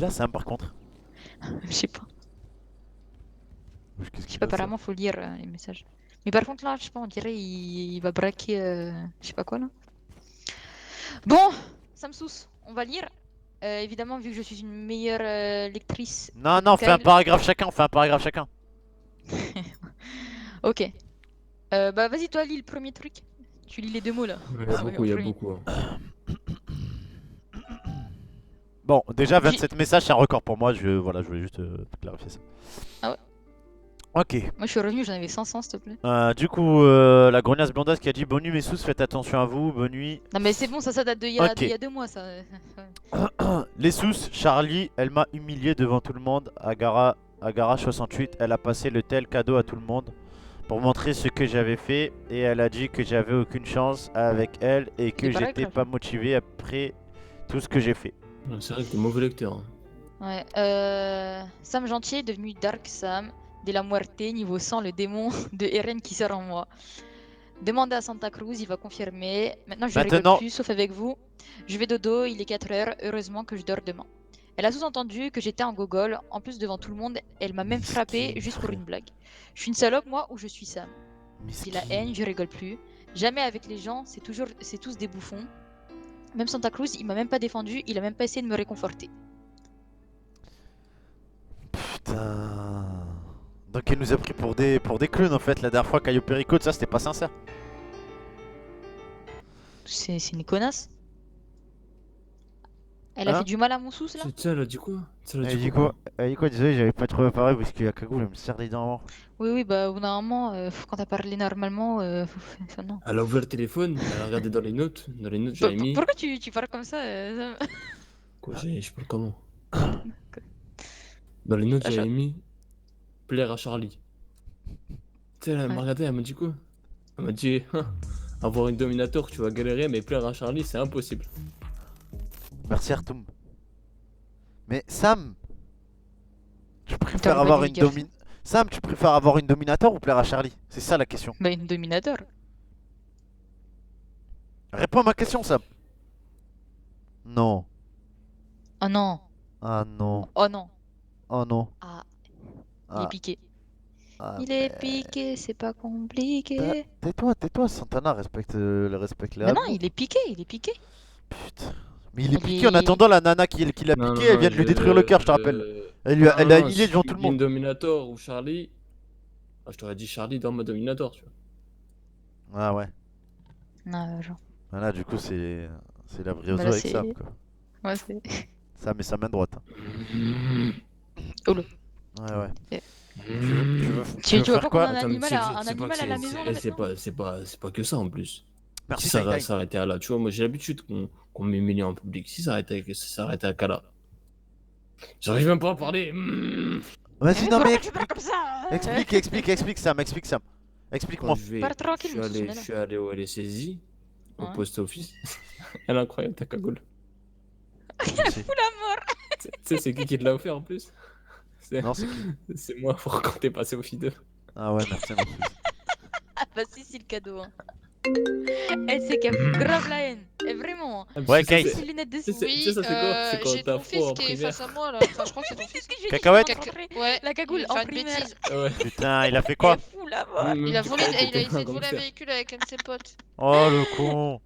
qu'il a Sam par contre? Je sais pas. Qu'est-ce Je sais qu'il pas, a, Sam apparemment faut lire les messages. Mais par contre là, je sais pas, on dirait il va braquer je sais pas quoi là. Bon, ça me sauce, on va lire. Évidemment, vu que je suis une meilleure lectrice Non, que non, fais un Mikael. paragraphe chacun, on fait un paragraphe chacun. Ok. Bah vas-y, toi lis le premier truc. Tu lis les deux mots là. Il y a Ah ouais, beaucoup, en il y a premier. beaucoup. Hein. Bon, déjà J'ai- 27 messages, c'est un record pour moi. Voilà, je voulais juste clarifier ça. Ah ouais. Ok. Moi je suis revenu, j'en avais 500 s'il te plaît. Du coup, la grognasse blondasse qui a dit bonne nuit mes sous, faites attention à vous, bonne nuit. Non mais c'est bon, ça date d'il y Ok. y a 2 mois ça. Les sous, Charlie, elle m'a humilié devant tout le monde. Agara 68, elle a passé le tel cadeau à tout le monde pour montrer ce que j'avais fait et elle a dit que j'avais aucune chance avec elle et que Des j'étais paragraphes, pas hein. motivé après tout ce que j'ai fait. C'est vrai que t'es mauvais lecteur. Hein. Ouais. Sam Gentil est devenu Dark Sam de la Muerte, niveau 100, le démon de Eren qui sort en moi. Demandez à Santa Cruz, il va confirmer. Maintenant, je rigole Maintenant, plus, sauf avec vous. Je vais dodo, il est 4 heures. Heureusement que je dors demain. Elle a sous-entendu que j'étais un gogol. En plus, devant tout le monde, elle m'a même frappé Miskin, juste pour frère. une blague. Je suis une salope, moi, ou je suis Sam. J'ai la miskin. haine, je rigole plus. Jamais avec les gens, c'est tous des bouffons. Même Santa Cruz, il m'a même pas défendu, il a même pas essayé de me réconforter. Putain. Donc elle nous a pris pour des clowns en fait. La dernière fois Caillou Perico, ça c'était pas sincère. C'est une connasse. Elle a Hein? fait du mal à mon sous, là. Tiens, elle a dit quoi? Tiens, elle a Elle dit dit quoi? quoi? Elle dit quoi? Désolé, j'avais pas trouvé pareil parce que la cagoule elle me serre les dents. Oui, oui, bah, au bout d'un moment, quand t'as parlé normalement, enfin, non. Elle a ouvert le téléphone, elle a regardé dans les notes. Dans les notes, j'avais mis. Pourquoi tu parles comme ça Quoi, je parle comment? Dans les notes, j'avais mis. Plaire à Charlie. Tu sais, elle m'a Ouais. regardé, elle m'a dit quoi? Elle m'a dit. Avoir une dominator, tu vas galérer, mais plaire à Charlie, c'est impossible. Merci Artoum. Mais Sam, tu préfères T'aurais pas avoir dû une dire ça. Sam, tu préfères avoir une dominator ou plaire à Charlie? C'est ça la question. Bah, une dominator. Réponds à ma question, Sam. Non. Oh non. Ah non. Oh non. Oh non. Ah, il est Ah, piqué. ah, Il est piqué, c'est pas compliqué. tais-toi, Santana, respecte les Mais non, Habbo. il est piqué, il est piqué. Putain. Mais il est Il piqué en est- attendant la nana qui l'a Non, piqué, non, elle non, vient de lui détruire le cœur, je te rappelle. Elle a healé devant si tout tu le dis monde. une dominator ou Charlie. Ah, je t'aurais dit Charlie dans ma dominator, tu vois. Ah ouais. Non, genre. Voilà, du coup, c'est la briozo Bah là, avec c'est. Sam, quoi. Ouais, c'est. Sam et sa main droite. Oh là. Ouais, ouais. Eh. Tu veux Tu vois faire pas quoi? qu'on a un animal, un animal à la maison là C'est maintenant pas que ça en plus. Merci, Si ça Taïtaï. s'arrêtait à là, tu vois, moi j'ai l'habitude qu'on m'humilie en public. Si ça s'arrêtait à Kala. J'arrive même pas à parler. Vas-y, non, pourquoi mais tu parles comme ça explique, Sam, Sam. Explique-moi. Parle tranquille, mon Je sous, suis allé où elle est saisie, au Ouais. post office. Elle est incroyable ta cagoule. Merci. Fous la mort. Tu sais, c'est qui te l'a offert en plus? Non, c'est qui? C'est moi pour quand t'es passé au FIDE. Ah ouais, merci, mon fils. Ah bah si, c'est le cadeau. Hein. Elle sait qu'elle fout grave la haine. Et vraiment. Hein. Ouais, Kate. Kate. Ses lunettes de Tu sais, c'est quoi? C'est quand J'ai t'as ton fils froid en qui est primaire. face à moi là. Enfin, je crois que c'est ton fils. Qu'est-ce que je lui ai dit Cacahuète. qu'il m'a montré Ouais. La cagoule Il en va faire une primaire. bêtise. Ouais. Putain, il a fait quoi? Elle fout la mort. Il a volé, T'étais il a essayé de un voler un gangster. véhicule avec un de ses potes. Oh le con.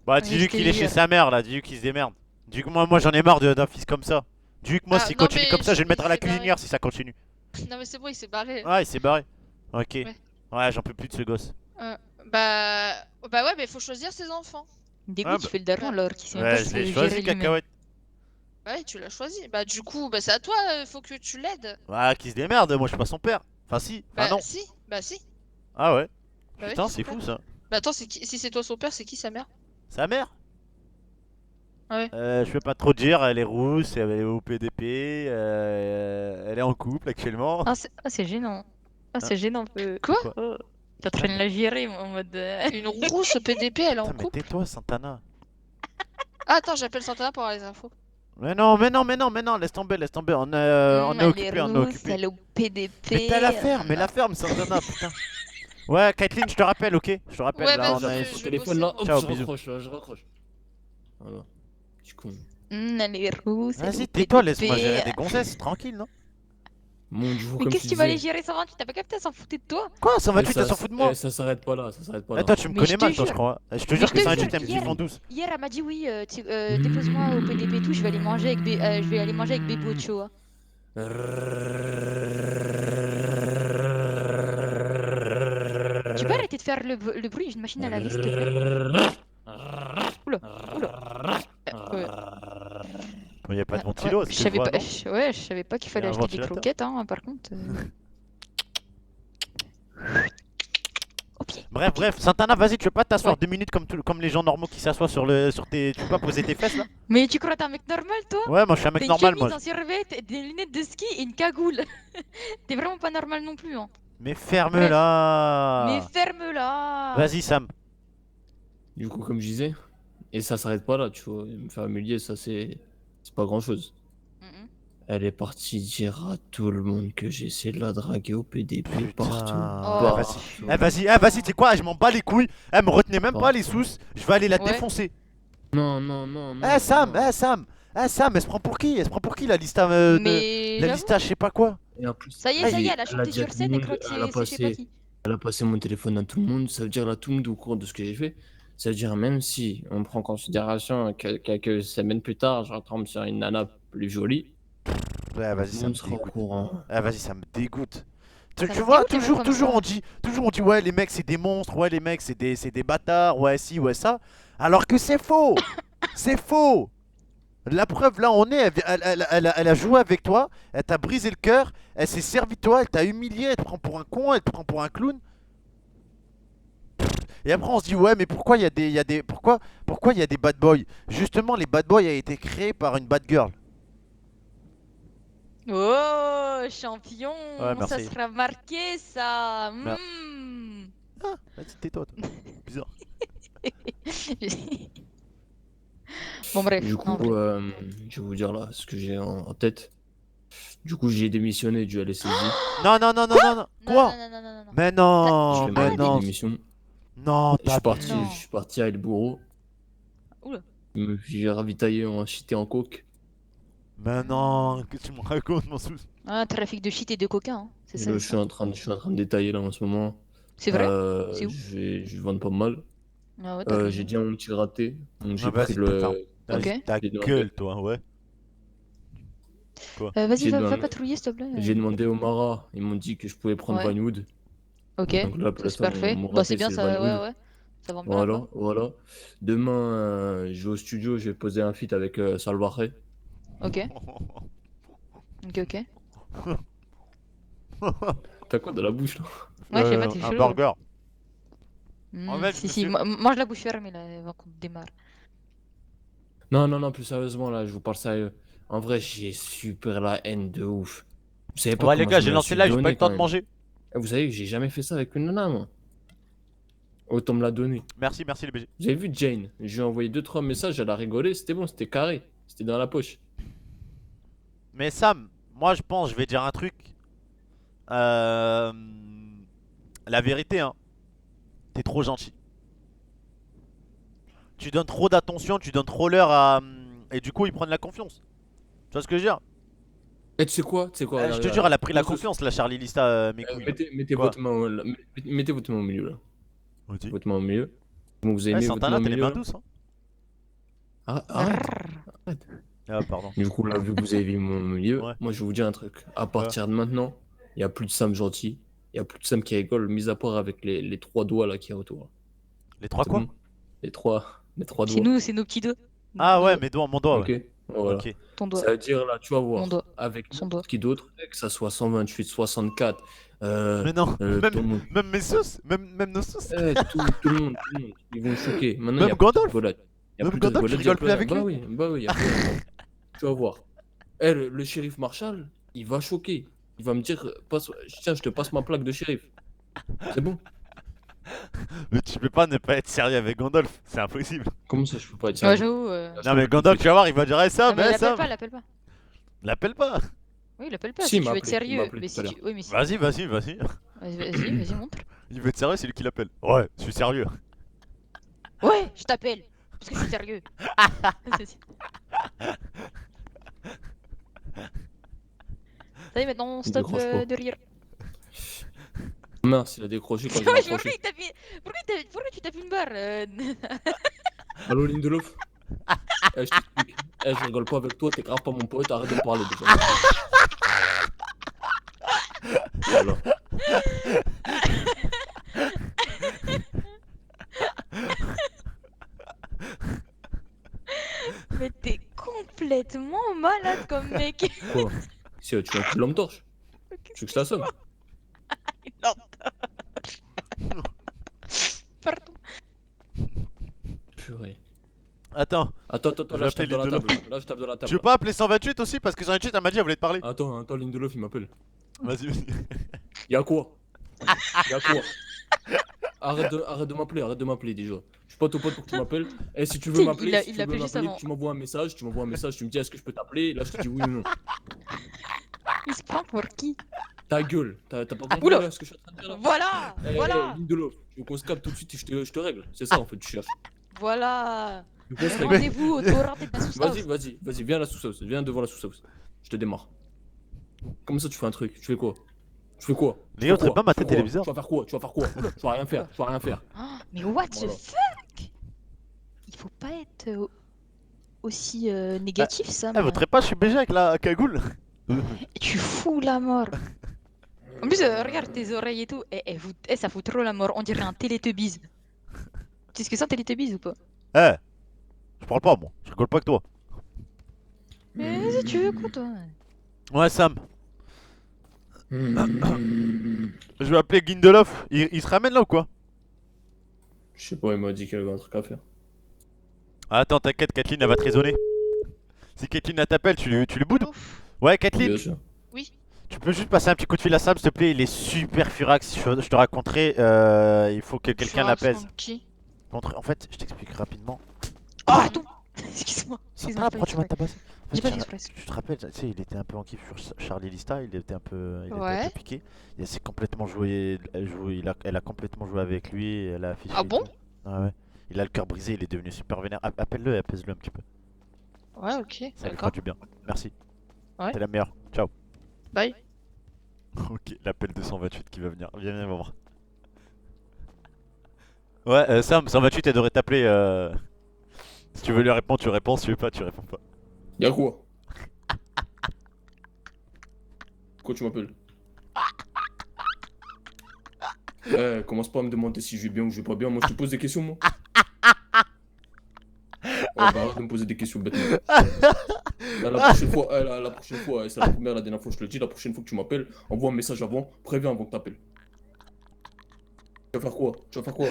Bah, Mais dis-lui je te qu'il est chez jure. sa mère là, dis-lui qu'il se démerde. Dis que moi j'en ai marre d'un fils comme ça. Dis que moi Ah, s'il non, continue mais comme ça, je vais le mettre à la il s'est barré. cuisinière si ça continue. Non mais c'est bon, il s'est barré. Ah, il s'est barré. Ok. Ouais. Ouais, j'en peux plus de ce gosse. Bah ouais, mais faut choisir ses enfants. Dégoût, Ah, tu fais le daron alors qui sait même Ouais, pas je se l'ai gérer choisi, lui-même. cacahuète. Bah ouais, tu l'as choisi. Bah du coup, bah c'est à toi, faut que tu l'aides. Ouais, qu'il se démerde, moi je suis pas son père. Enfin, si. Enfin, non. Bah si. Ah ouais. Bah Putain, oui, c'est son fou père. ça. Bah attends, si c'est toi son père, c'est qui sa mère? Sa mère? Ouais. Je peux pas trop dire, elle est rousse, elle est au PDP, elle est en couple actuellement. Ah, c'est gênant. Ah, c'est gênant. Quoi? Oh. T'es en train de la gérer en mode. Une rousse PDP, elle est en Putain, mais couple? tais-toi, Santana. Ah, attends, j'appelle Santana pour avoir les infos. Mais non, laisse tomber, on est Elle occupé, on est rousse, occupé. elle est au PDP. Mais t'as la ferme, Santana, putain. Ouais, Kathleen, je te rappelle, ok? Je te rappelle, Ouais, là, vas-y, on a... je Au vais téléphone bosser, là, moi. hop, Ciao, je bisous. raccroche là, je raccroche. Voilà. Je suis con. Les rousses. Vas-y, tais-toi, laisse-moi gérer des gonzesses, tranquille, non? Mon du coup, Mais comme qu'est-ce je que tu vas aller disais, gérer 128? T'as pas capté, elle s'en foutait de toi. Quoi, eh, 128, elle s'en fout de moi? ça s'arrête pas là, ça s'arrête pas Eh, là. toi, tu me Mais connais je te mal, toi, je jure. crois. Je te Mais jure je que te 128, jure, elle me dit hier- 112. Hier, elle m'a dit oui, dépose-moi au PDP et tout, je vais aller manger avec, je vais aller manger avec Bebo Ochoa. Tu peux arrêter de faire le bruit d'une machine à laver, s'il te plaît? Oula, oula. Ouais. Il n'y a pas de Ouais, ventilo, je c'est savais vrai, pas, non? ouais, je savais pas qu'il Il y fallait a un acheter des ventilateur. croquettes, hein, par contre. Au pied. Bref, Santana, vas-y, tu veux pas t'asseoir Ouais. 2 minutes comme les gens normaux qui s'assoient sur tes. Tu peux pas poser tes fesses là? Mais tu crois que t'es un mec normal, toi? Ouais, moi je suis un T'as mec une normal, chemise moi. en survêt, des lunettes de ski et une cagoule. T'es vraiment pas normal non plus, hein. Mais Mais ferme-la! ferme-la. Vas-y, Sam. Du coup, comme je disais, et ça s'arrête pas là, tu vois. Me faire humilier, ça c'est pas grand chose. Mhm. Elle est partie dire à tout le monde que j'ai essayé de la draguer au PDP partout. Ah, Oh. vas-y, tu sais quoi? Je m'en bats les couilles. Elle me retenait même pas les sous. Je vais aller la Ouais. défoncer. Non, non, non, non. Eh Sam, non. Sam, elle se prend pour qui? Elle se prend pour qui la lista Mais la j'avoue, lista, je sais pas quoi. Et en plus, ça y est, elle a elle a chanté dit à sur tout scène le et monde, croque elle a c'est je sais pas passé, qui. elle a passé mon téléphone à tout le monde. Ça veut dire là, tout le monde est au courant de ce que j'ai fait. Ça veut dire même si on prend en considération que quelques semaines plus tard, je retombe sur une nana plus jolie, Ouais, vas-y, tout le ça me monde sera au dégoûte. courant. Ah, vas-y, ça me dégoûte. Tu Ça me vois, dégoûte, les mecs comme toujours ça. on dit, ouais, les mecs c'est des monstres, ouais, les mecs c'est des bâtards, ouais, si, ouais, ça. Alors que c'est faux! C'est faux! La preuve, là, on est, elle a joué avec toi, elle t'a brisé le cœur, elle s'est servie de toi, elle t'a humilié, elle te prend pour un con, elle te prend pour un clown. Et après, on se dit, ouais, mais pourquoi pourquoi il y a des bad boys? Justement, les bad boys a été créés par une bad girl. Oh, champion, Ouais, ça merci. sera marqué, ça. Mer- Mm. Ah, vas-y, tais-toi, toi. Bizarre. Bon, bref. Du non, coup, bref. je vais vous dire là ce que j'ai en tête. Du coup, j'ai démissionné du LSSJ. Non, non, non, non, non, non. Quoi? Non, non, non, non, non, non. Mais Je non, vais mais demander non. démission. Non, Je suis parti, Non. je suis parti à El Bourreau. Oula. J'ai ravitaillé en shit et en coke. Mais non, qu'est-ce que tu me racontes, mon sous? Ah, trafic de shit et de coca, hein. C'est Et ça. là, je suis en train de détailler là en ce moment. C'est vrai? Euh, C'est où? je vais vendre pas mal. Ah ouais, t'as J'ai raison. dit à mon petit raté. Donc j'ai Ah, vas-y, pris putain. le. Vas-y, Ok. ta J'ai demandé- gueule, toi, ouais. Vas-y, J'ai va demandé- patrouiller, s'il te plaît. J'ai demandé au Mara. Ils m'ont dit que je pouvais prendre Ouais. Vinewood. Ok, Donc là, pour ça, c'est l'instant, parfait. mon Bah, c'est raté, bien, c'est ça, Vinewood. ouais. Ça va bien, Voilà, quoi. voilà. Demain, je vais au studio, je vais poser un feat avec Salvaje. Ok, ok. T'as quoi dans la bouche là? Ouais, je sais pas, t'es Un chaud. burger. Hmm, En fait, si, je si, me suis- mange la bouche fermée, là, avant qu'on démarre. Non, non, non, plus sérieusement, là, je vous parle sérieux. En vrai, j'ai super la haine de ouf. Vous savez pas Ouais, les comment gars, je j'ai me la lancé suis live, j'ai pas eu donnée, le temps quand de même. manger. Vous savez que j'ai jamais fait ça avec une nana, moi. Autant me la donner. Merci, les BG. Vous avez vu Jane? Je lui ai envoyé 2-3 messages, elle a rigolé, c'était bon, c'était carré. C'était dans la poche. Mais Sam, moi je pense, je vais dire un truc. La vérité, hein. T'es trop gentil. Tu donnes trop d'attention, tu donnes trop l'heure à. Et du coup, ils prennent la confiance. Tu vois ce que je veux dire? Et tu sais quoi? Tu sais quoi? Je Regarde, te jure, regarde. elle a pris la Moi, ce- confiance, la Charlie Lista, mes couilles. Mettez Quoi votre main, mettez votre main au milieu là. Vas-y. Votre main au milieu. Donc vous avez Ouais, mis votre main Santana, au t'as les milieu. mains Là. douces, hein. Ah, arrête. Ah, pardon. Du coup, là, vu que vous avez mis mon milieu, Ouais. moi je vais vous dire un truc. À partir de maintenant, il n'y a plus de Sam gentil, il n'y a plus de Sam qui rigole, mis à part avec les 3 doigts là qu'il y a autour. Les trois C'est quoi? bon les trois C'est doigts. nous, c'est nos petits doigts. Ah Nos ouais, doigts. mes doigts, mon doigt, Ok, ouais. voilà. Ok. Ton doigt. Ça veut dire là, tu vas voir, Mon doigt. avec Son n'importe qui d'autre, que ça soit 128, 64, Mais non, ton- même mes sauces, même nos sauces. tout le monde, ils vont choquer. Maintenant, Même il y a plus de Gandalf. rigolade. Il y a Même plus de Gandalf, tu rigolade, il y a rigoles plus avec bah lui. oui, bah oui, il y a plus- Tu vas voir. Le shérif Marshall, il va choquer. Il va me dire, tiens, je te passe ma plaque de shérif. C'est bon. Mais tu peux pas ne pas être sérieux avec Gandalf, c'est impossible. Comment ça, je peux pas être Ouais, sérieux? j'avoue. Non mais Gandalf, tu vas voir, il va dire hey, Ah, Sam, mais hey, il appelle Sam. pas, il appelle pas. L'appelle pas. Oui, il appelle pas Si, si il tu m'a veux être appelé, il m'a sérieux. appelé Mais tout si à tu. Oui, mais si. Vas-y. Vas-y, vas-y, montre. Il veut être sérieux, c'est lui qui l'appelle. Ouais, je suis sérieux. Ouais, je t'appelle. Parce que je suis sérieux. Ça y est, maintenant on Il stop décroche pas. de rire. Mince, il a décroché quand j'ai Ouais, pourquoi raccroché. pourquoi tu tapes une barre Allô, Lindelof? Eh, je t'explique. Eh, je rigole pas avec toi, t'es grave pas mon pote, arrête de me parler déjà. Voilà. Mais t'es complètement malade comme mec. Quoi? Tu veux un coup de lampe torche? Tu veux que je t'assomme? Non. Pardon. Purée. Attends, Attends, Je vais là je tape appeler dans la Lindelof. table. Là je tape dans la tu table. veux pas appeler 128 aussi parce que 128 elle m'a dit elle voulait te parler. Attends, Lindelof il m'appelle. Vas-y, vas-y. Y'a quoi? Y'a quoi? Arrête de m'appeler déjà. Je suis pas ton pote pour que tu m'appelles. Et si tu veux Si, m'appeler, il si tu l'a veux appelé juste m'appeler, avant. tu m'envoies un message, tu me dis est-ce que je peux t'appeler? Là je te dis oui ou non. Il se prend pour qui? Ta gueule, t'as pas compris Oula. là ce que je suis en train de dire là? Voilà. Eh, Voilà. Lindelof, tu veux qu'on se capte tout de suite et je te règle. C'est ça en fait, tu cherches. Voilà. Tu veux qu'on se règle. Rendez-vous au torrent de la sous-house. Vas-y, viens à la sous-house, viens devant la sous-house. Je te démarre. Comment ça tu fais un truc? Tu fais quoi? Léo, très pas ma tête, elle est Tu bizarre. vas faire quoi? Tu vas rien faire. Oh, mais what the Voilà. fuck? Il faut pas être aussi négatif, ça. Eh, votre pas, je suis BG avec la cagoule. Tu fous la mort. En plus, regarde tes oreilles et tout. Ça fout trop la mort. On dirait un Teletubbies. Tu sais ce que c'est un Teletubbies ou pas? Eh, je parle pas moi, je rigole pas avec toi. Mais vas-y, tu veux quoi, toi? Ouais, Sam, je vais appeler Gindelof. Il se ramène là ou quoi? Je sais pas, il m'a dit qu'il avait un truc à faire. Attends, t'inquiète, Kathleen elle va te raisonner. Si Kathleen elle t'appelle, tu lui boudes? Ouf. Ouais, Kathleen, Bien sûr. Oui. tu peux juste passer un petit coup de fil à Sam, s'il te plaît. Il est super furax. Je te raconterai. Il faut que quelqu'un l'apaise. Qui? En fait, je t'explique rapidement. Oh, pardon. Excuse-moi. Ça Excuse-moi, va, pourquoi tu m'as tabassé? En J'ai fait, pas fait exprès. tu te rappelles, tu sais, il était un peu en kiff sur Charlie Lista, il était un peu, il était un Ouais. peu piqué. Il s'est complètement joué, elle a complètement joué avec lui, et elle a affiché. Ah et bon? tout. Ah ouais. Il a le cœur brisé, il est devenu super vénère. Appelle-le et apaise-le un petit peu. Ouais, ok. Ça lui fera D'accord. du bien. Merci. Ouais. T'es la meilleure. Ciao. Bye. Ok, l'appel 228 qui va venir. Viens voir. Ouais, Sam, 128, elle devrait t'appeler. Si tu veux lui répondre, tu réponds. Si tu veux pas, tu réponds pas. Y'a quoi? Pourquoi tu m'appelles? Eh, commence pas à me demander si je vais bien ou je vais pas bien. Moi, je te pose des questions, moi. Ouais, bah, arrête de me poser des questions bêtement. Là, la prochaine fois, la prochaine fois, c'est la première, la dernière fois, je te le dis, la prochaine fois que tu m'appelles, envoie un message avant, préviens avant que t'appelles. Tu vas faire quoi?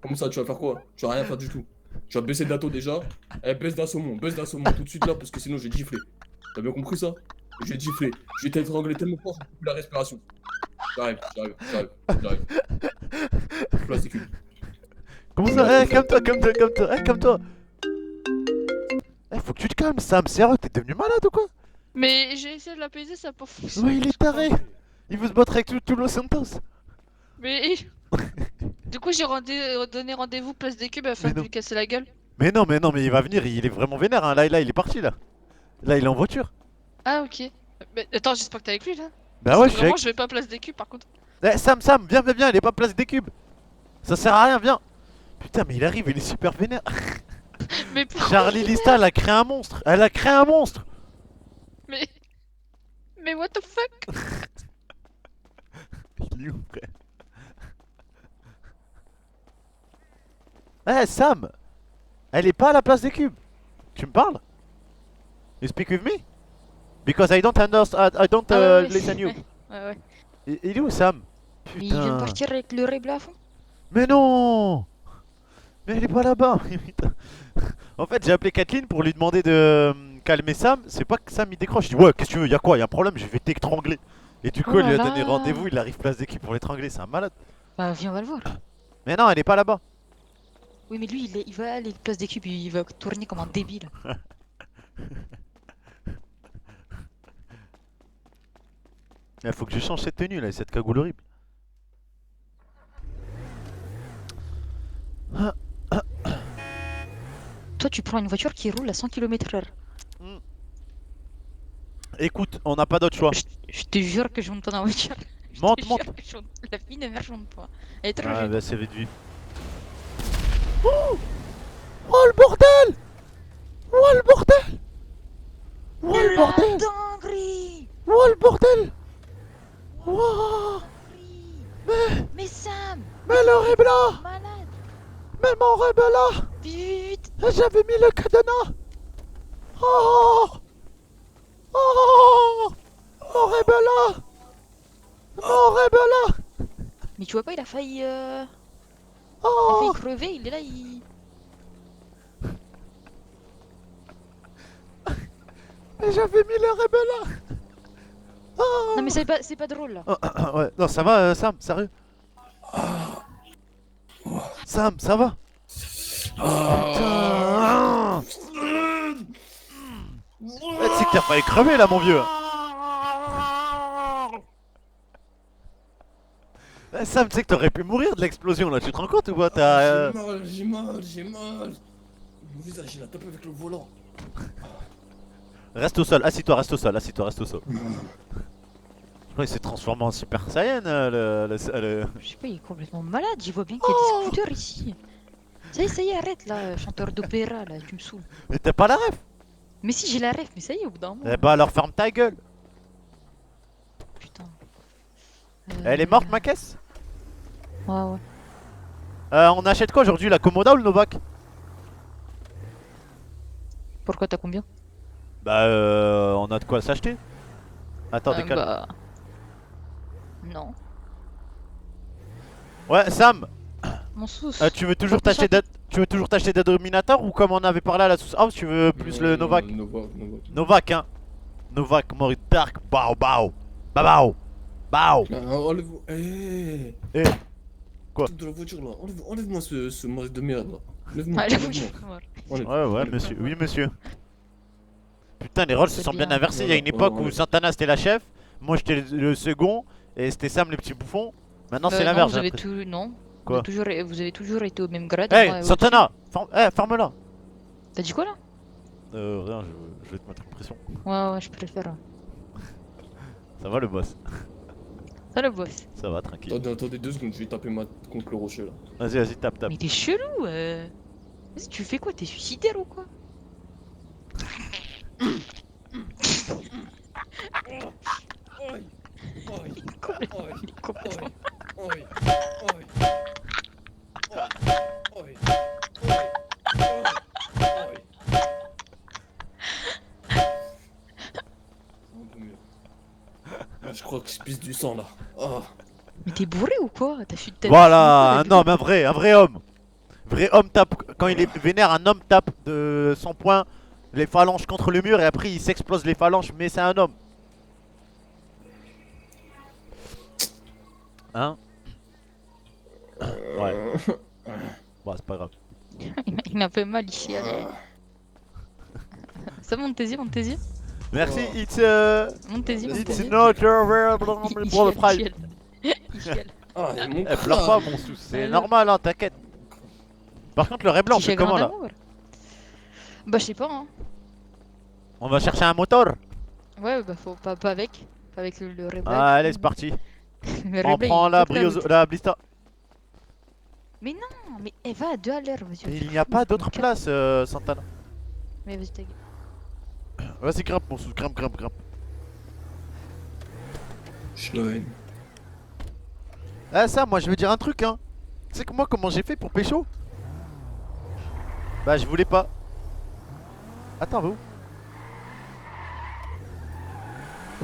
Comment ça, tu vas faire quoi? Tu vas rien faire du tout. Tu vas baisser d'atto déjà. Eh, baisse d'assommon tout de suite là, parce que sinon, j'ai giflé. T'as bien compris ça? Je vais gifler. Je vais t'étrangler tellement fort, je vais couper la respiration. J'arrive. Place des cubes. Comment ça? Eh, calme-toi. Eh, calme-toi. Eh, faut que tu te calmes, Sam. Sérieux, t'es devenu malade ou quoi? Mais j'ai essayé de l'apaiser, ça a pas fonctionné. Ouais, il est taré. Il veut se battre avec tout Los Santos. Mais. Du coup, j'ai donné rendez-vous place des cubes afin Mais de non. lui casser la gueule. Mais non, il va venir. Il est vraiment vénère. Hein. Là, il est parti là. Là, il est en voiture. Ah, ok. Mais attends, j'espère que t'es avec lui là. Bah Parce ouais, que je suis vraiment, avec. je vais pas place des cubes par contre. Eh, Sam, viens, il est pas place des cubes. Ça sert à rien, viens. Putain, mais il arrive, il est super vénère. Mais pourquoi? Charlie Lista, elle a créé un monstre. Mais. Mais what the fuck? Il est où, frère? Eh, Sam. Elle est pas à la place des cubes. Tu me parles? You speak with me? Because I don't understand. I don't Ah ouais, listen you. Ouais. Il est où, Sam? Mais il vient de Putain. partir avec le ray à fond. Mais non! Mais elle est pas là-bas! Putain. En fait, j'ai appelé Kathleen pour lui demander de calmer Sam. C'est pas que Sam il décroche. Je dis, ouais, qu'est-ce que tu veux? Y'a quoi? Y'a un problème? Je vais t'étrangler. Et du coup, Oh elle lui là a donné là. rendez-vous. Il arrive place d'équipe pour l'étrangler. C'est un malade. Bah, viens, on va le voir. Mais non, elle est pas là-bas. Oui, mais lui, il va aller place des cubes, il va tourner comme un débile. Il faut que je change cette tenue là, cette cagoule horrible. Toi, tu prends une voiture qui roule à 100 km/h. Écoute, on n'a pas d'autre choix. Je te jure que je monte pas dans la voiture. Je Monte, te jure monte. que je monte- La fille de merde, je monte pas. Elle est trop Ah jeune. bah c'est vite vu. Oh, oh le bordel. Oh le bordel. Oh le bordel. dinguerie. Oh le bordel. Oh, Mais Sam, mais le rêve là. malade. Mais mon rêve là. Vite. J'avais mis le cadenas. Oh. Oh. Mon rêve là. Mon rêve là. Mais tu vois pas, il a failli Oh. crever. Il est là, il... Mais j'avais mis le rêve là. Oh. Non mais c'est pas drôle là. Ouais, non, ça va, Sam, sérieux. Sam, ça va. Ah. Putain. Eh, tu sais que t'as failli crever là, mon vieux. Eh, Sam, tu sais que t'aurais pu mourir de l'explosion là, tu te rends compte ou pas? T'as. J'ai mal, j'ai mal. Mon visage, il a tapé avec le volant. Reste au sol, assis-toi, reste au sol, assis-toi, reste au sol. Ouais, il s'est transformé en Super Saiyan, le. Je sais pas, il est complètement malade. J'y vois bien qu'il y a des scooters ici. Ça y est, arrête là, chanteur d'opéra là, tu me saoules. Mais t'as pas la ref. Mais si j'ai la ref, mais ça y est, au bout d'un moment. Eh bah alors ferme ta gueule. Putain. Elle est morte ma caisse. Ouais, ouais. On achète quoi aujourd'hui, la Komoda ou le Novak? Pourquoi t'as combien? Bah on a de quoi s'acheter. Attends, décale. Bah... Non. Ouais, Sam, Mon sous. tu veux toujours t'acheter des Dominator ou comme on avait parlé à la sauce house, tu veux plus le Novak? Novak. Novak, hein. Novak, mode dark, bao bao. Bao bao. Enlève. Eh. Eh. Quoi? De la voiture là. Enlève-moi ce masque de merde là. Enlève-moi. Ouais, j'avoue, je enlève-moi. suis mort. Enlève. Ouais, ouais, monsieur. Oui, monsieur. Putain, les rôles se C'est sont bien bien. inversés. Il y a une époque où Santana c'était la chef, moi j'étais le second, et c'était Sam le petit bouffon. Maintenant c'est Non, l'inverse. vous avez j'ai l'impression. tout... Non. Quoi? Vous avez toujours été au même grade. et moi, Hey, Santana, ferme-la. T'as dit quoi là? Rien, je vais te mettre une pression. Ouais, je préfère. Ça va le boss? Ça le boss. Ça va, tranquille. Attendez 2 secondes, je vais taper contre le rocher là. Vas-y, vas-y, tape. Mais t'es chelou. Vas-y, tu fais quoi? T'es suicidaire ou quoi? Il est complètement... Je crois que je pisse du sang là. Ah. Mais t'es bourré ou quoi? T'as fui de ta Voilà, un homme, un vrai homme. Vrai homme tape, quand il est vénère, un homme tape de son poing les phalanges contre le mur et après il s'explose les phalanges, mais c'est un homme. Hein? Ouais. Bon, c'est pas grave. Il m'a fait mal ici. Allez. Ça monte tes yeux, monte tes yeux. Merci, it's Monte tes yeux, monte tes it's yeux. not your Il brother chiale, pride. il chiale. Ah, et mon Eh, pleure pas mon sous, c'est normal hein, t'inquiète. Par contre le rêve blanc, Petit c'est chagrin comment là? d'amour. Bah je sais pas hein. On va chercher un moteur. Ouais bah faut pas avec. Pas avec le Reblack. Ah, allez c'est parti. Le On Reblack, prend il la coupe la briozo, route. la blista. Mais non, mais elle va à 2 à l'heure, monsieur. Il n'y a pas d'autre place Santana. Mais vas-y ta gueule. Vas-y grimpe mon sous, grimpe. Schlein. Ah ça, moi je veux dire un truc hein. Tu sais que moi comment j'ai fait pour pécho? Bah je voulais pas. Attends, va où?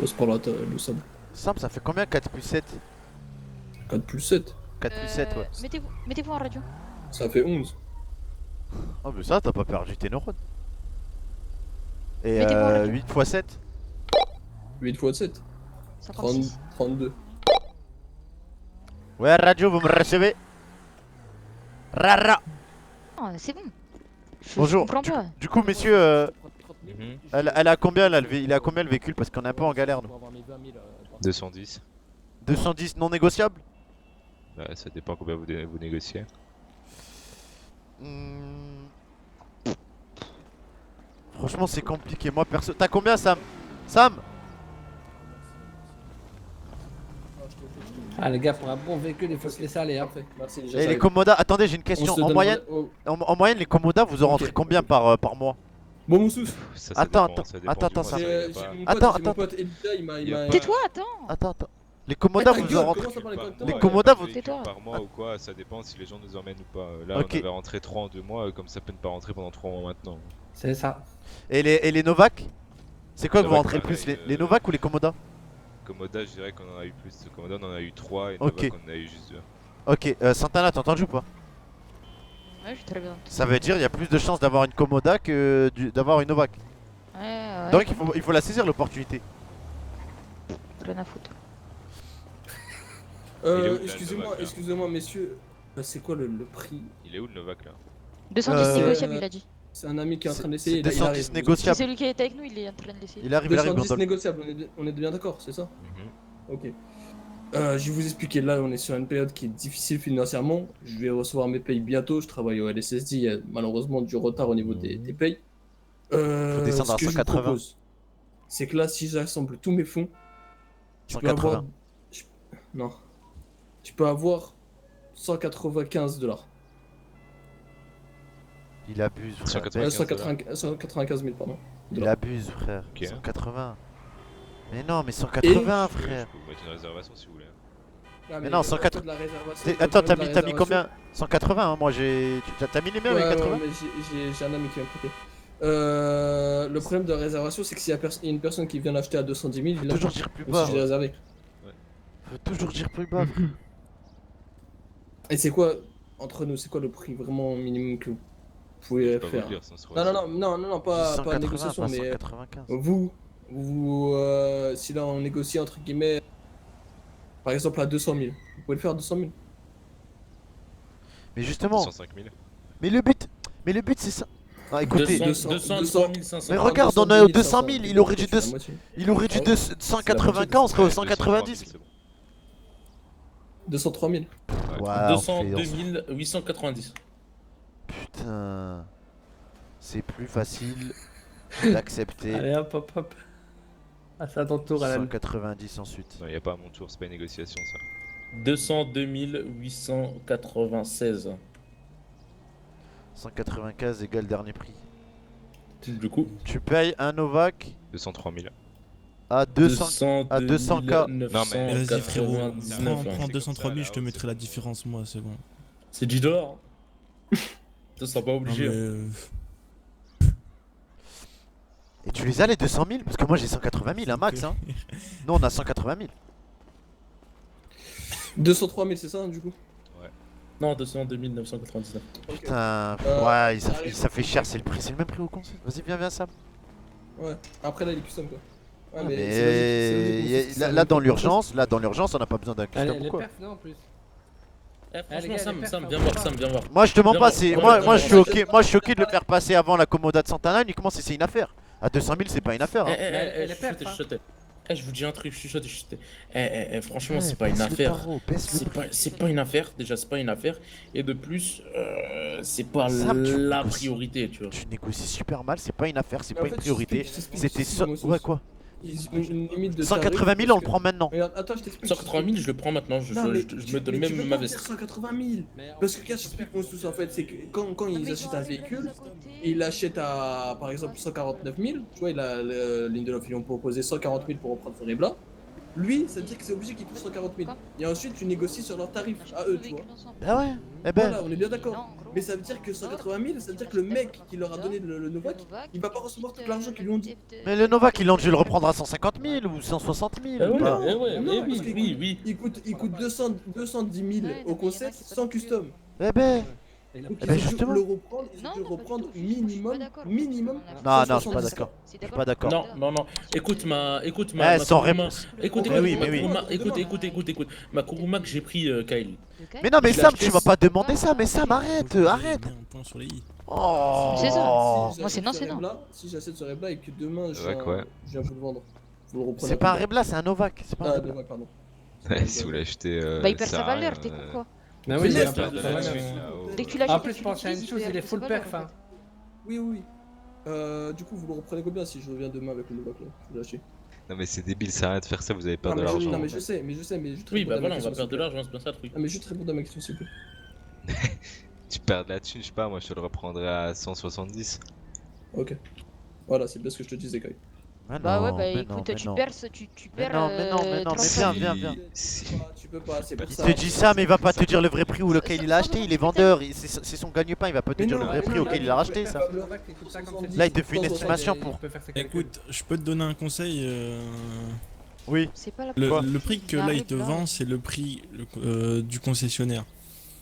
Passe par là, le sable. Simple, ça fait combien 4 plus 7? 4 plus 7. 4 plus 7 ouais. Mettez-vous en radio. Ça fait 11. Oh mais ça t'as pas perdu tes neurones. Et Mettez-vous en radio. 8 x 7? 8 x 7. 56. 32. Ouais radio, vous me recevez? Rara. Non, c'est bon. Je Bonjour. comprends pas. Du coup messieurs, elle a combien là, il a combien le véhicule? Parce qu'on est un peu en galère nous. 210. 210 non négociable? Ouais, ça dépend combien vous négociez. Hmm. Franchement c'est compliqué, moi perso. T'as combien Sam? Sam? Ah les gars, pour un bon véhicule, il faut se laisser aller. Hein. Parfait, merci. Et les j'arrive. Komoda, attendez, j'ai une On question. se En donne- moyenne, oh. en moyenne, les Komoda, vous en rentrez Ok. combien par mois? Bon, Moussous, Ça Attends, dépend, ça dépend attends, du mois, attends, ça, y a j'ai pas- mon pote, Attends, j'ai mon attends. pote Elisa, il Y a m'a. pas- Tais-toi, attends. Attends. Les Komoda, Ta vous gueule, en rentrez. comment ça parle Par correctement mois, y a Komodas, pas de vous- véhicule Tais-toi. par mois ou quoi, ça dépend si les gens nous emmènent ou pas. Là, Ok. on avait rentré 3 en 2 mois, comme ça peut ne pas rentrer pendant 3 mois maintenant. C'est ça. Et les Novak? C'est quoi que vous Novak, rentrez le plus? pareil, Les Novak ou les Komoda? Komoda, je dirais qu'on en a eu plus. Komoda, on en a eu 3 et Ok. Novak, on en a eu juste 2. Ok, Santana, t'as entendu ou pas? Ouais, je suis très bien. Ça veut dire il y a plus de chances d'avoir une Komoda que d'avoir une Novak. Ouais. Donc il faut la saisir l'opportunité. Rien à foutre. Il est où, là, Excusez-moi, Novak, là excusez-moi, messieurs. C'est quoi le prix? Il est où le Novak là 210 négociable, il a dit. C'est un ami qui est en train C'est d'essayer. il 210 arrive. C'est négociable. celui qui était avec nous, il est en train de l'essayer. Il arrive, 210 Gondol. négociable, on est bien d'accord, c'est ça? Mhm. Ok. Je vais vous expliquer, là on est sur une période qui est difficile financièrement. Je vais recevoir mes payes bientôt, je travaille au LSSD, il y a malheureusement du retard au niveau des payes. Faut descendre Ce à que je vous 180. propose, c'est que là si j'assemble tous mes fonds, je peux 180. avoir... Non. Tu peux avoir 195 $. Il abuse, frère. 180. 195 000, pardon. Il abuse, frère. Ok. 180. Mais non, mais 180, frère. Je peux vous mettre une réservation si vous voulez. Ah, Mais non, le 180. de la réservation, T'es- le Attends, problème de la t'as mis réservation- combien? 180, hein, moi j'ai. T'as mis les miens avec Ouais, 80? mais j'ai un ami qui vient me prêter. Le problème de la réservation, c'est que s'il y a il y a une personne qui vient l'acheter à 210 000, il l'a Toujours dire plus même bas. si je l'ai réservé. Faut toujours dire plus bas, frère. Et c'est quoi, entre nous, c'est quoi le prix vraiment minimum que vous Je pouvez peux pas vous faire? le dire, ça se Non, pas 180, négociation, pas mais 195. si là on négocie entre guillemets, par exemple à 200 000, vous pouvez le faire à 200 000. Mais justement, 205 000. mais le but c'est ça. Ah, écoutez, 203 500. mais regarde, on est aux 200 000, il aurait dû C'est la moitié. 195 on serait aux 190. C'est bon. 203 000. Ouais, on fait- 202 890. Putain. C'est plus facile d'accepter Allez hop hop hop. Ah, c'est à ton tour, Alan. 190 ensuite. Non, y a pas à mon tour, c'est pas une négociation ça. 202 896. 195 égale dernier prix. Du coup, Tu payes un Novak 203 000. à 200. à 200K. Non, mais Vas-y frérot, 999. prends C'est 203 comme 000, ça, je te là, mettrai c'est la comme ça. différence moi, c'est bon. C'est 10 $. Ça sera pas Non, obligé. mais, Et tu les as les 200 000? Parce que moi j'ai 180 000 un max hein. Nous on a 180 000. 203 000, c'est ça du coup? Non, 202 999. Ok. Putain, Euh, ouais, ça ça fait cher, c'est le même prix au concert. Vas-y, viens Sam. Ouais, après là il est custom quoi. Ouais, Mais c'est logique, c'est là, logique, là, dans l'urgence, on n'a pas besoin d'un Allez, custom ou les quoi. perfs, non en plus. Eh, les franchement, gars, Sam, les Sam, perfs, viens on voir, va Sam, viens voir. Moi je te mens Viens pas, voir. c'est Ouais, moi, ouais, moi je ouais, suis ouais. ok, moi je suis ok de le faire passer avant la Commoda de Santana uniquement si c'est une affaire. À 200 000 c'est pas une affaire. Hein. elle est perfs, Chuchotez. Eh, je vous dis un truc, chuchotez. Franchement, Ouais, c'est pas une baisse le affaire. tarot, baisse le prix. C'est pas une affaire, déjà c'est pas une affaire, et de plus, c'est pas Sam, tu la négocies. priorité, tu vois. Tu négocies super mal, c'est pas une affaire, c'est Mais pas en une fait, priorité. je t'explique, C'était ça. moi aussi. Ouais quoi. Ils ont une limite de 180 000 tarif on le parce prend maintenant. que- Regarde, attends, je t'explique. 180 000, je le prends maintenant, Non, mais je me donne mais tu même veux ma pas veste. faire 180 000. Parce que qu'est-ce que j'explique moi tous en fait, c'est que quand ils achètent un véhicule, ils l'achètent à par exemple 149 000, tu vois, il a Lindelof, ils ont proposé 140 000 pour reprendre ce là. Lui, ça veut dire que c'est obligé qu'il trouve 140 000. Et ensuite, tu négocies sur leur tarif à eux, tu vois. Ah ouais. Eh ben. Voilà, on est bien d'accord. Mais ça veut dire que 180 000, ça veut dire que le mec qui leur a donné le Novak, il va pas recevoir tout l'argent qu'ils lui ont dit. Mais le Novak ils ont dû le reprendre à 150 000 ou 160 000. Eh ouais, ou pas. eh ouais, Non, eh parce oui, qu'il oui. Il coûte 210 000 au concept sans custom. Eh ben. Donc Eh ils ben, ont dû justement. le reprendre, ils ont dû reprendre minimum. Non, non, je suis pas d'accord. Je suis pas d'accord. Non. Écoute ma Eh, sans Kuruma. réponse. Écoute, Mais oui, mais oui. écoute. Ma Kuruma que j'ai pris, Kyle. Mais non, mais Je l'ai Sam, acheté tu vas pas demander ça, mais Sam, arrête, arrête. Un point sur les i. Oh. C'est ça. Si Moi, c'est non, j'achète ce c'est non. rêve-là, si j'achète ce rêve-là et que demain je Ouais, quoi. viens vous le vendre, vous le reprenez. C'est pas un Rebla, c'est un Novak. C'est pas un Ah, Rebla. ouais, pardon. Si vous l'achetez. Bah, il perd ça sa a valeur, rien, t'es con quoi. Mais oui, oui, il il a a pas pas de de valeur. valeur. Dès que tu En l'achètes, plus, je pense à une chose, il est full perf. Hein. Oui. Du coup, vous le reprenez combien si je reviens demain avec le Novak là? Je vais lâcher. Non mais c'est débile, ça sert à rien de faire ça, vous avez perdre de Non, l'argent. mais je sais, mais juste Oui, bah réponds à voilà, ma on va question, perdre de s'il l'argent, c'est bien ça le truc. te plaît. Non, mais juste réponds à ma question, s'il te plaît. Tu perds de la thune, je sais pas, moi je te le reprendrai à 170. Ok. Voilà, c'est bien ce que je te disais, Kai. Mais Bah ouais, non, bah mais écoute, non, mais tu non. perds, tu Mais perds non, mais non, mais non, mais 35 viens, 000. viens. Tu peux pas, c'est pour Il ça. te dit ça, mais il va pas te dire le vrai prix ou lequel il a acheté. Il est Sans vendeur, c'est son gagne-pain. Il va pas te Mais dire non, le vrai mais prix non, auquel mais il a non, racheté mais ça. non. Là, il te fait une estimation pour. Écoute, je peux te donner un conseil. Oui. C'est pas la Le, Quoi le prix que là il te vend, c'est le prix du concessionnaire.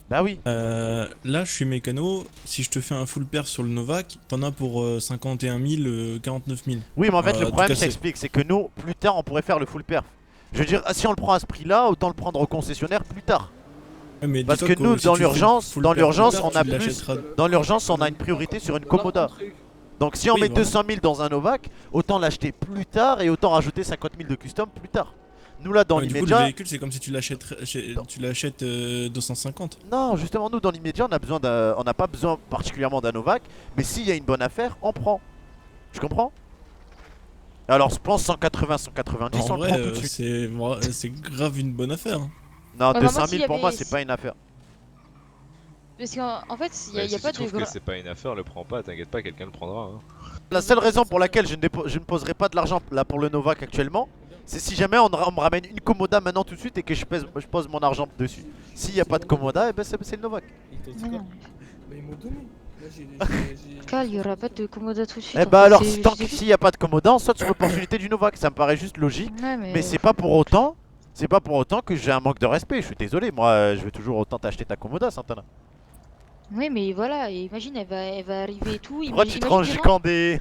Bah oui. Là, je suis mécano. Si je te fais un full perf sur le Novak, t'en as pour 51 000, 49 000. Oui, mais en fait, le tout problème, cassé. s'explique, c'est que nous, plus tard, on pourrait faire le full perf. Je veux dire, si on le prend à ce prix-là, autant le prendre au concessionnaire plus tard. Ouais, mais Parce dis-toi que nous, si dans tu fais le l'urgence, full dans perf l'urgence, plus tard, on a tu plus. l'achèteras. Dans l'urgence, on a une priorité sur une Komoda. Donc si on Oui, met voilà. 200 000 dans un Novak, autant l'acheter plus tard et autant rajouter 50 000 de custom plus tard. Nous là, dans Ouais, du coup, le l'immédiat. véhicule, c'est comme si tu l'achètes 250. Non, justement, nous dans l'immédiat, on n'a pas besoin particulièrement d'un Novak, mais s'il y a une bonne affaire, on prend. Tu comprends? Alors, je pense 180, 190, En on le vrai, prend tout de suite. c'est grave une bonne affaire. hein. Non, Ouais, bah, 200 moi, 000 s'il pour y moi, avait- c'est pas une affaire. Parce qu'en fait, il Ouais, y a si pas tu de. trouves que c'est pas une affaire, le prends pas, t'inquiète pas, quelqu'un le prendra. Hein. La seule raison pour laquelle je ne poserai pas de l'argent là pour le Novak actuellement, c'est si jamais on me ramène une Komoda maintenant tout de suite et que je pose mon argent dessus. S'il n'y a pas de Komoda, eh ben c'est le Novak. Non, non. Mais ils m'ont donné. Là, Cal, il y aura pas de Komoda tout de suite. Eh en bah fait, alors, c'est- tant c'est que juste- s'il n'y a pas de Komoda, on saute sur l'opportunité du Novak. Ça me paraît juste logique. Ouais, Mais c'est pas pour autant. C'est pas pour autant que j'ai un manque de respect. Je suis désolé, moi, je vais toujours autant t'acheter ta Komoda, Santana. Oui, mais voilà, et imagine, elle va arriver et tout. Pourquoi tu te ranges du camp de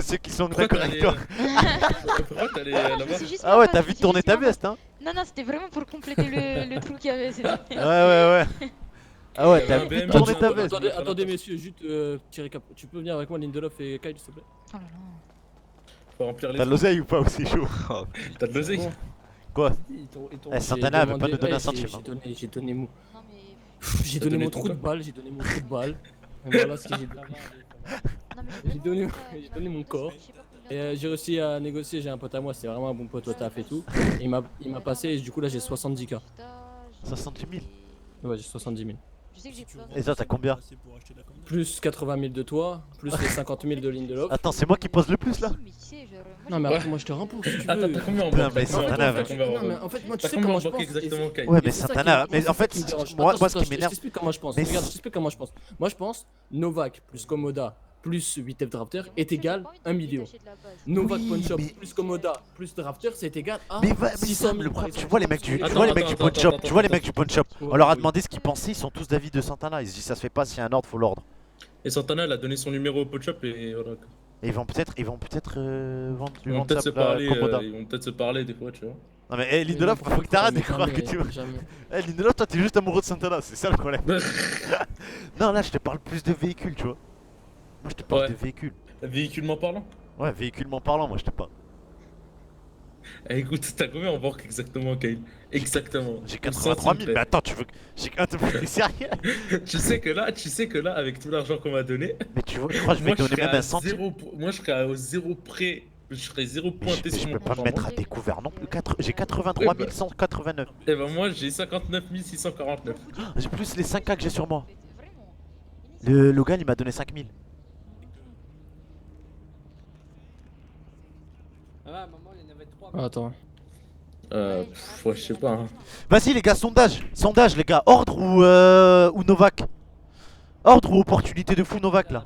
ceux qui sont Pourquoi d'accord t'es avec allé, toi Pourquoi t'es allé là-bas? Ah ouais, t'as vu tourner ta veste, hein? Non, non, c'était vraiment pour compléter le trou qu'il y avait. Ouais, ouais, ouais. Ah ouais, t'as un vu BM, tourner ta attends, veste. Attendez, messieurs, juste petit récap. Tu peux venir avec moi, Lindelof et Kyle, s'il te plaît? Oh là là. Faut remplir les T'as de l'oseille ou pas aussi chaud? Oh, T'as de l'oseille? Quoi? Eh, Santana, elle veut pas nous donner un centime, hein. J'ai donné mon. Non, mais. J'ai T'as donné donné mon ton trou de quoi? balle, j'ai donné mon trou de balle. Et voilà ce que j'ai donné. Non, mais J'ai donné- vraiment, j'ai donné mon corps. je sais pas combien Et j'ai réussi à négocier, j'ai un pote à moi, c'est vraiment un bon pote au taf et tout. Et il m'a passé, et du coup là j'ai 70K. 70 000. Ouais, j'ai 70 000. Je sais que j'ai plein Et toi, t'as combien? Plus 80 000 de toi, plus les 50 000 de Lindelof. Attends, c'est moi qui pose le plus là? Mais tu sais, genre, moi, Non, j'ai mais pas- après, moi je te rembourse si tu Attends, veux. t'as combien en Putain, banque? mais T'as Santana, combien va. en banque? Non, mais en fait, moi tu T'as sais combien comment en je banque pense. exactement, Kyle? Ouais, mais c'est ça Santana, qui- mais en fait, c'est ça qui me dérange. moi, Attends, ce qui je m'énerve. t'explique comment je pense. Mais Regarde, si- je t'explique comment je pense. Moi je pense Novak plus Komoda plus 8F Drafter est égal 1 million. Novak Oui, Pawn Shop mais- plus Komoda plus Drafter c'est égal à Mais, mais 600 Sam, 000 le par problème, exemple. tu vois les mecs du, tu Attends, vois les mecs attends, du pawn attends, shop, attends, tu vois les attends. mecs du pawn shop. On leur a demandé ce qu'ils pensaient, ils sont tous d'avis de Santana. Ils se disent ça se fait pas, s'il y a un ordre, faut l'ordre. Et Santana, elle a donné son numéro au pot shop et voilà. Et ils vont peut-être vendre, lui Ils vont vendre peut-être ça se parler, Komoda. ils vont peut-être se parler des fois, tu vois. Non mais hey, Lindelof, faut que t'arrêtes de Mais croire que jamais, tu veux. jamais. Eh Lindelof, toi t'es juste amoureux de Santana, c'est ça le problème. Non là je te parle plus de véhicules, tu vois. Moi je te parle Ouais. de véhicules. Véhiculement parlant? Ouais, véhiculement parlant, moi je te parle. Eh, écoute, t'as combien en banque exactement, Kyle? Exactement. J'ai Au 83 000, centime mais attends, tu veux que. J'ai un peu plus sérieux. près. Tu sais que là, avec tout l'argent qu'on m'a donné, Mais tu vois, je crois que je vais moi te je donner serais même à un centime. zéro, moi je serais à zéro près, je serais zéro Mais pointé je sur peux mon pas compte me en mettre banque. à découvert non plus. J'ai 83 Ouais, bah. 189. Et ben moi j'ai 59 649. J'ai plus les 5K que j'ai sur moi. Vraiment. Le Logan il m'a donné 5000. Attends. Ouais, je sais pas. Hein. Vas-y les gars, sondage les gars, ordre ou Novak. Ordre ou opportunité de fou Novak là.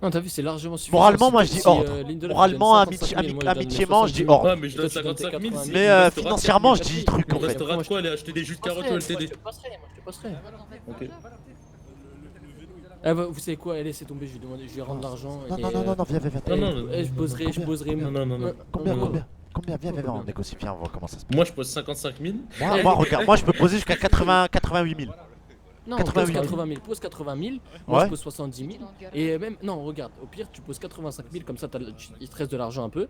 Non, t'as vu, c'est largement suffisant. Moralement, moi, Si- je dis si, ordre. Lindelof, Moralement, il donne 55 000, moi, je donne amitiément, je dis 70 000. ordre. Ouais, mais je donne Et toi, tu donnes 55 000. 80 000. Mais financièrement, je dis truc en Il me fait. restera de quoi aller acheter des jus de carottes au LTD? Je te passerai, moi je te passerai. Ok. Eh bah, vous savez quoi, elle laissez tomber, je vais rendre l'argent. Non, et, non, non, non, viens, viens, viens. eh, Non, non, eh, je poserai. Non, non, non, non. Combien, non. combien, viens, on négocie, viens, on voit comment ça se passe. Moi je pose 55 000. Moi, regarde, moi je peux poser jusqu'à 88 000. Non, 88 pose 000. 80 000, pose 80 000, moi Ouais. je pose 70 000. Et même, non, regarde, au pire, tu poses 85 000, comme ça il te reste de l'argent un peu.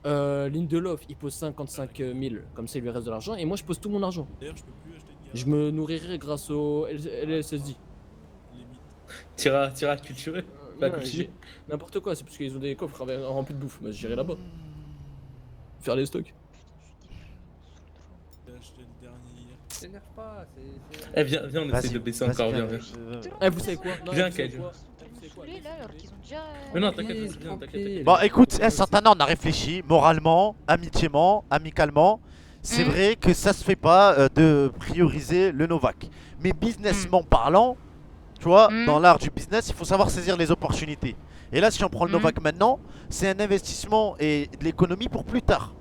Lindelof, il pose 55 000, comme ça il lui reste de l'argent. Et moi je pose tout mon argent. D'ailleurs, je peux plus acheter de Je me nourrirai grâce au LSSD. Tira culturé. Pas Ouais, cultivé. n'importe quoi, c'est parce qu'ils ont des coffres remplis de bouffe. Moi j'irai là-bas. Faire les stocks. T'énerve pas, c'est. Eh, viens, on essaie de baisser encore, viens. Eh, vous savez quoi? Non, Viens, vous savez Kyle. quoi Saoulés, là, alors qu'ils ont déjà. Mais non, Tranquille, t'inquiète, viens, tranquille. Bon, écoute, Santana, on a réfléchi moralement, amitiément, amicalement. C'est Mm. vrai que ça se fait pas de prioriser le Novak. Mais businessment parlant, tu vois, Mm. dans l'art du business, il faut savoir saisir les opportunités. Et là, si on prend le Mm. Novak maintenant, c'est un investissement et de l'économie pour plus tard.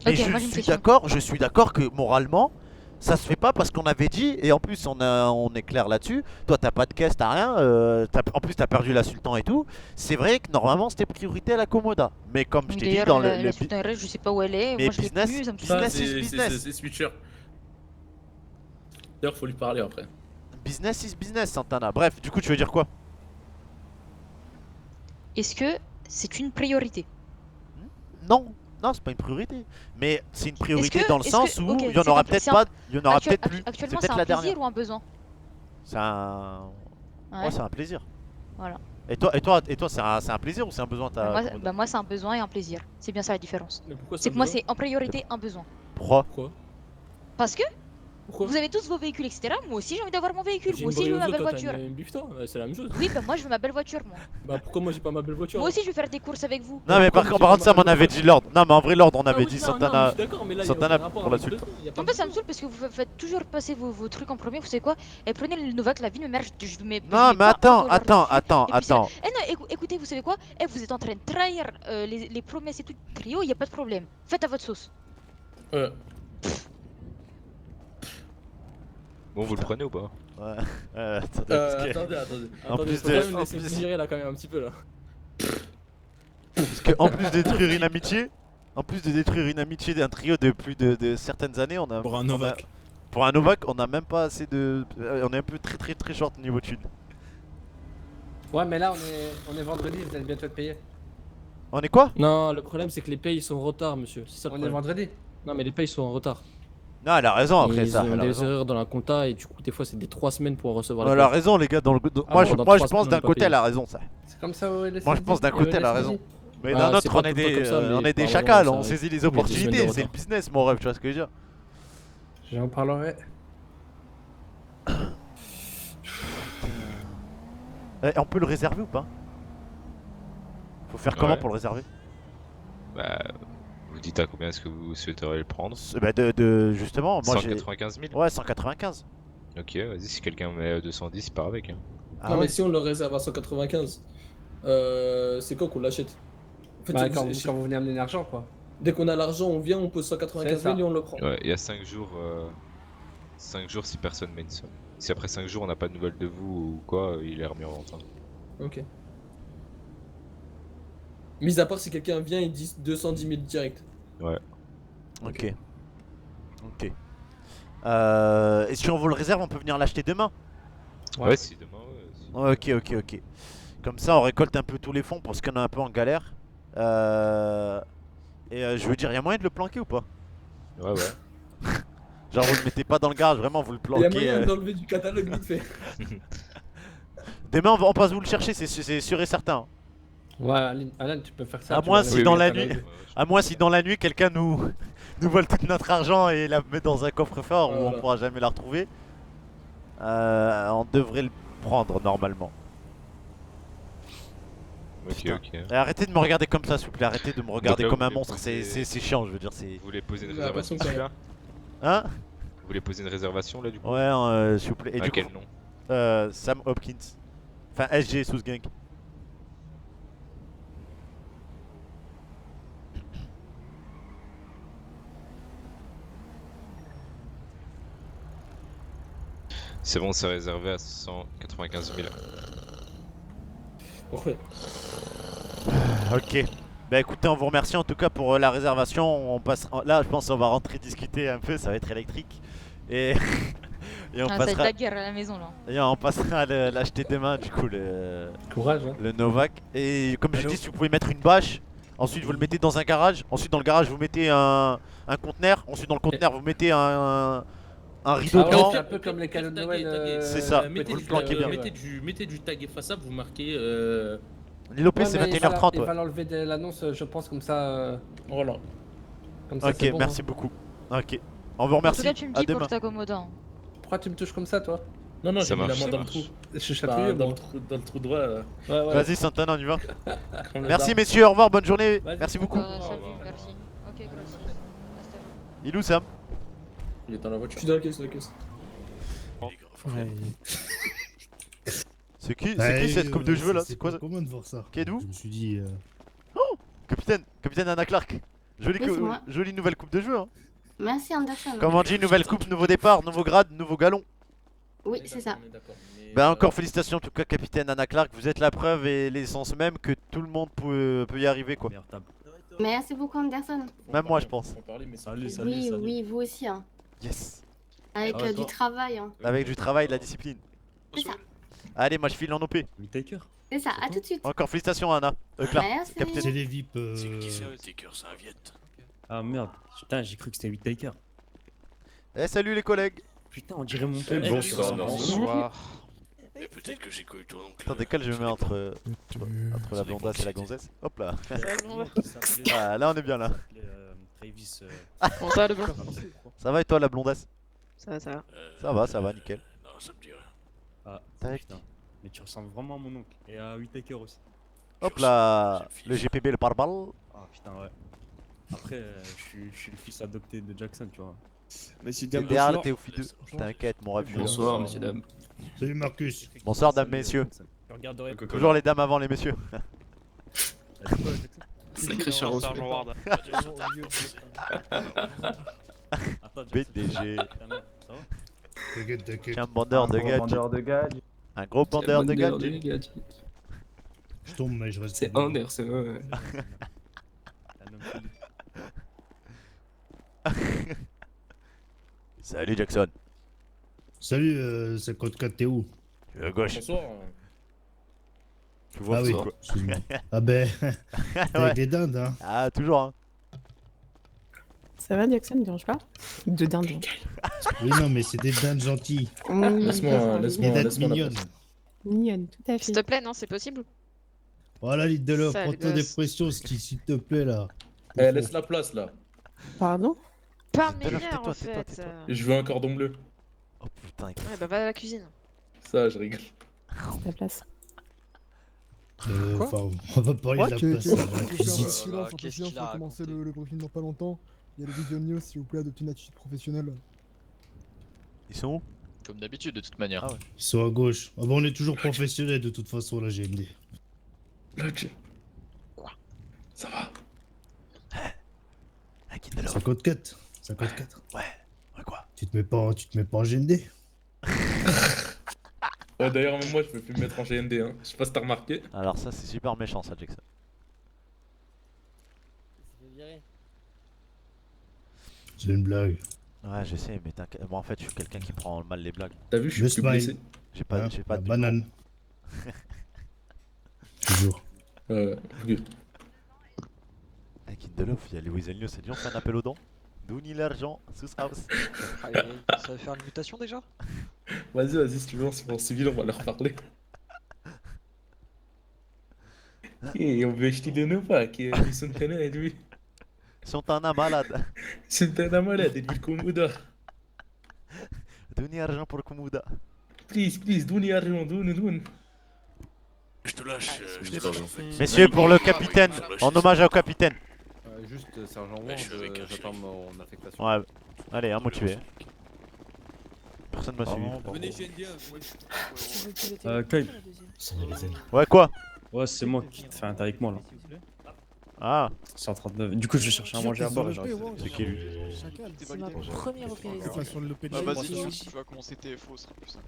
Mais Ok, moi, j'ai une je suis question. d'accord que moralement, ça se fait pas parce qu'on avait dit, et en plus on est clair là-dessus, toi t'as pas de caisse, t'as rien, en plus t'as perdu la Sultan et tout, c'est vrai que normalement c'était priorité à la Comoda. Mais comme je Oui, t'ai dit d'ailleurs, dans la, le la Sultan RS, je sais pas où elle est. mais Moi, je l'ai business- plus, ça me Ça, business is c'est business. c'est Switcher. D'ailleurs, faut lui parler après. business is business, Santana. Bref, du coup tu veux dire quoi? Est-ce que c'est une priorité? Non, non, c'est pas une priorité. Mais c'est une priorité que- dans le est-ce sens que- où ok, il y en c'est aura un- peut-être c'est un- pas, il y en aura peut-être plus. C'est Actuellement, peut-être c'est la un plaisir dernière. ou un besoin? C'est un... Ouais. Ouais, c'est un plaisir. Voilà. Et toi, c'est un plaisir ou c'est un besoin ta Moi, Comoda? bah, moi, c'est un besoin et un plaisir. C'est bien ça la différence. Mais pourquoi C'est que moi, c'est en priorité un besoin. Pourquoi? Pourquoi? Parce que Pourquoi? vous avez tous vos véhicules, etc. Moi aussi, j'ai envie d'avoir mon véhicule. J'ai Moi une aussi, je veux ma Brio, belle toi, t'as voiture. une Bifta, c'est la même chose. Oui, bah moi, je veux ma belle voiture, moi. Bah pourquoi moi j'ai pas ma belle voiture? Moi aussi, je veux faire des courses avec vous. Non mais par contre ça m'en avait dit Lord. Non mais en vrai Lord on Ah avait oui, dit non, Santana. non, je suis d'accord, mais là, il y a Santana aucun rapport pour la avec Sultan. le- il y a pas En fait, ça me besoin. saoule parce que vous faites toujours passer vos trucs en premier. Vous savez quoi? Et prenez le Novak, la vie de ma mère, je mets. je Non mets mais pas un attends, dollar attends, dessus. attends, Et puis c'est- attends. Eh non, écoutez, vous savez quoi? Eh, vous êtes en train de trahir les promesses et tout de trio, y a pas de problème. Faites à votre sauce. Euh, Bon, vous le prenez ou pas? Ouais. Attendez, parce que- attendez. En Attendez, plus faut de- quand même en laisser plus- digérer là quand même un petit peu là. parce que en plus de détruire une amitié, en plus de détruire une amitié d'un trio de plus de certaines années, on a Pour un on a- Novak. pour un Novak, on a même pas assez de, on est un peu très short niveau thune. Ouais, mais là, on est vendredi, vous allez bientôt être payé. On est quoi? Non, le problème c'est que les payes sont en retard, monsieur. C'est ça le On est problème. vendredi. Non, mais les payes sont en retard. Non, elle a raison après Ils ça. ont Elle a des raison. erreurs dans la compta et du coup, des fois, c'est des 3 semaines pour recevoir Elle les a payes. raison les gars dans le Ah moi bon, je dans moi 3 je pense semaines, on d'un est pas côté payé. elle a raison ça. C'est comme ça, ouais, Moi je pense d'un côté elle a raison. Mais Ah, d'un c'est autre pas on tout est le temps des comme ça, mais on est des par chacals, moment, on ça saisit les arrive. Il y a des semaines de opportunités, c'est retard. le business mon rêve, tu vois ce que je veux dire? J'en parlerai. On peut le réserver ou pas? Faut faire comment Ouais. pour le réserver? Bah, vous dites à combien est-ce que vous souhaiteriez le prendre? Bah justement, moi j'ai 195 000? ouais 195. Ok, vas-y, si quelqu'un met 210, il part avec. Hein. Ah Non, ouais. mais si on le réserve à 195, c'est quand qu'on l'achète? En fait, Bah, c'est- quand, c'est- quand vous venez amener l'argent, quoi. dès qu'on a l'argent, on vient, on pose 195 C'est ça. 000 et on le prend. Ouais, il y a 5 jours. 5 jours si personne met une somme. Si après 5 jours on n'a pas de nouvelles de vous ou quoi, il est remis en vente. Hein. Ok. Mis à part si quelqu'un vient et dit 210 000 direct. Ouais. Ok. Ok. Et si on vous le réserve, on peut venir l'acheter demain? Ouais, si demain, ouais. Ok. Comme ça, on récolte un peu tous les fonds pour ce qu'on est un peu en galère. Je veux dire, y a moyen de le planquer ou pas? Ouais, ouais. Genre, vous le mettez pas dans le garage, vraiment, vous le Il y a planquez. moyen d'enlever du catalogue vite fait. Demain, on passe vous le chercher, c'est sûr et certain. Ouais, Alan, tu peux faire ça. À tu moins vas si aller dans au la catalogue. nuit- À moins si dans la nuit, quelqu'un nous vole tout notre argent et la met dans un coffre-fort où on Voilà. pourra jamais la retrouver. On devrait le prendre normalement. Ok, Putain. ok. Et arrêtez de me regarder comme ça, s'il vous plaît. Arrêtez de me regarder là, comme vous un voulez monstre. C'est poser- chiant, je veux dire. C'est. Vous voulez poser une J'ai l'impression réservation que- là? Hein? Vous voulez poser une réservation là du coup? Ouais, s'il vous plaît. Et À du quel coup, nom? Sam Hopkins. Enfin, SG sous gang. C'est bon, c'est réservé à 195 000. Ouais. Ok. Bah écoutez, on vous remercie en tout cas pour la réservation. On passe là, je pense qu'on va rentrer discuter un peu, ça va être électrique. Et, et on Ah, ça va être passera la guerre à la maison là. et on passera à l'acheter demain du coup Courage, hein. le Novak. Et comme je Allô dis, si vous pouvez mettre une bâche, ensuite vous le mettez dans un garage, ensuite dans le garage vous mettez un conteneur, ensuite dans le conteneur vous mettez un rideau Ah ouais, blanc. c'est un peu comme les cadeaux de Noël. C'est ça, Mettez, vous le planquez bien. mettez du tag effaçable, vous marquez. L'ILOP Ouais, c'est mais 21h30 Il ouais. va l'enlever de l'annonce, je pense, comme ça. Voilà. Comme ça, Ok, c'est bon, merci hein. beaucoup. Ok. On vous En tout remercie. cas, tu me À dis pour demain. que t'accommodes. Pourquoi tu me touches comme ça, toi? Non, non, Ça j'ai mis la marche, main ça dans le marche. trou. Je suis Enfin, chatouillé, dans moi. dans le trou droit. Ouais, ouais. Vas-y, Santana, on y va. Comme le Merci, dard. messieurs. Au revoir. Bonne journée. Vas-y, Merci beaucoup. Salut, merci. Ok, gracias. Hasta luego. Il est où, Sam? Il est dans la voiture. Je suis dans la caisse. C'est qui cette coupe de cheveux là? C'est quoi ça? Comment de voir ça? Qui êtes-vous? Je me suis dit. Capitaine Anna Clark. Oui, c'est moi. Jolie nouvelle coupe de cheveux. Hein. Merci Anderson. Comme on dit, nouvelle coupe, nouveau départ, nouveau grade, nouveau galon. Oui, c'est ça. Ben encore félicitations en tout cas, capitaine Anna Clark. Vous êtes la preuve et l'essence même que tout le monde peut y arriver quoi. Merci beaucoup Anderson. Même moi je pense. Oui, oui, vous aussi. Hein. Yes. Avec Ah ouais, du toi. travail. Hein. Avec du travail, de la discipline. C'est ça. Allez, moi je file en OP. C'est ça. À tout de suite. Encore félicitations Anna. Clark. Merci. Capitaine. C'est les VIP. c'est un Viet. Ah merde, putain, j'ai cru que c'était Whittaker. Eh salut les collègues. Putain, on dirait mon Eh, père. bonsoir. Bonsoir. Et peut-être que j'ai connu ton oncle. Attends, décale, je me mets entre la blondasse et la gonzesse. Hop là. Ah, là on est bien là. Travis. Bon, ça, le bon. Ça va et toi la blondasse? Ça va. Ça va, nickel. Non, ça me dit rien. Ah, Tac. putain. Mais tu ressembles vraiment à mon oncle. Et à Whittaker aussi. Hop là. Le GPB, le pare-balles. Ah putain, ouais. Après, je suis le fils adopté de Jackson, tu vois. Messieurs, dames, bonsoir. T'es au FI 2. T'inquiète, mon ref. Bonsoir, messieurs, dames. Salut Marcus. Bonsoir, dames, messieurs. Je regarderai. Toujours les dames avant les messieurs. Sacré Charles. BDG. T'inquiète, t'inquiète. Un bandeur de gadget. Un gros bandeur de gadget. Je tombe, mais je reste. C'est Anderson. Salut Jackson. Salut, 54, t'es où? À gauche. Bonsoir. Tu vois Ah oui, quoi. excuse-moi. Ah ben, t'es avec les dindes, hein. Ah, toujours hein. Ça va, Jackson, ne dérange pas? De dinde. Oui, non, mais c'est des dindes gentilles. Laisse-moi, Des laisse-moi, dindes laisse-moi. mignonnes. Mignonne, tout à fait. S'il te plaît, non, c'est possible. Voilà, Lide de l'offre, Sale prends-toi des gosse. pressions, s'il te plaît, là. Eh, laisse la place là. Pardon? Pas Tais-toi, meilleur tais-toi, en tais-toi, fait. tais-toi. Je veux un cordon bleu. Oh putain, Ouais, bah va à la cuisine. Ça, je rigole. C'est ta place. Enfin, on va parler de la place. ça va, la cuisine. Qu'est-ce qu'il a raconté? Le briefing dans pas longtemps. Il y a le visionnaire, s'il vous plaît, adoptez une attitude professionnelle. Ils sont où? Comme d'habitude, de toute manière. Ah ouais. Ils sont à gauche. Ah bon, on est toujours professionnels de toute façon, la GMD. Ok. Quoi? Ça va? Un kit de l'or. 54. 54. Ouais quoi? Tu te mets pas en GMD? Ouais, d'ailleurs, même moi, je peux plus me mettre en GND. Hein. Je sais pas si t'as remarqué. Alors ça c'est super méchant ça Jackson. C'est une blague. Ouais je sais mais t'inquiète. Moi en fait je suis quelqu'un qui prend mal les blagues. T'as vu, je Le suis plus blessé. smile. J'ai pas, Hein, j'ai pas la de banane. Toujours. Ok. Un kit de l'off, il y a Lewis Elliot, c'est dit on fait un appel aux dents. Douni l'argent, sous house. Ça va faire une mutation déjà? Vas-y, si tu veux, en civil, on va leur parler. Et on veut acheter des Novak, ils sont canins, lui. Santana malade. Santana malade, et lui, Komoda. Douni argent pour Komoda. Please, donne argent, donne. Je te lâche. Messieurs pour le capitaine, en hommage au capitaine. Juste, sergent Ward, j'attends mon affectation. Ouais, allez, un mot tué. Personne m'a suivi. Venez, GND, Kyle. Ouais, quoi? Ouais, c'est moi qui te fais un avec moi là. Ah, 139. Du coup, je vais chercher à manger à boire et j'arrive. c'est qui lui? C'est ma première opération. Tu vas commencer TFO, ce sera plus simple.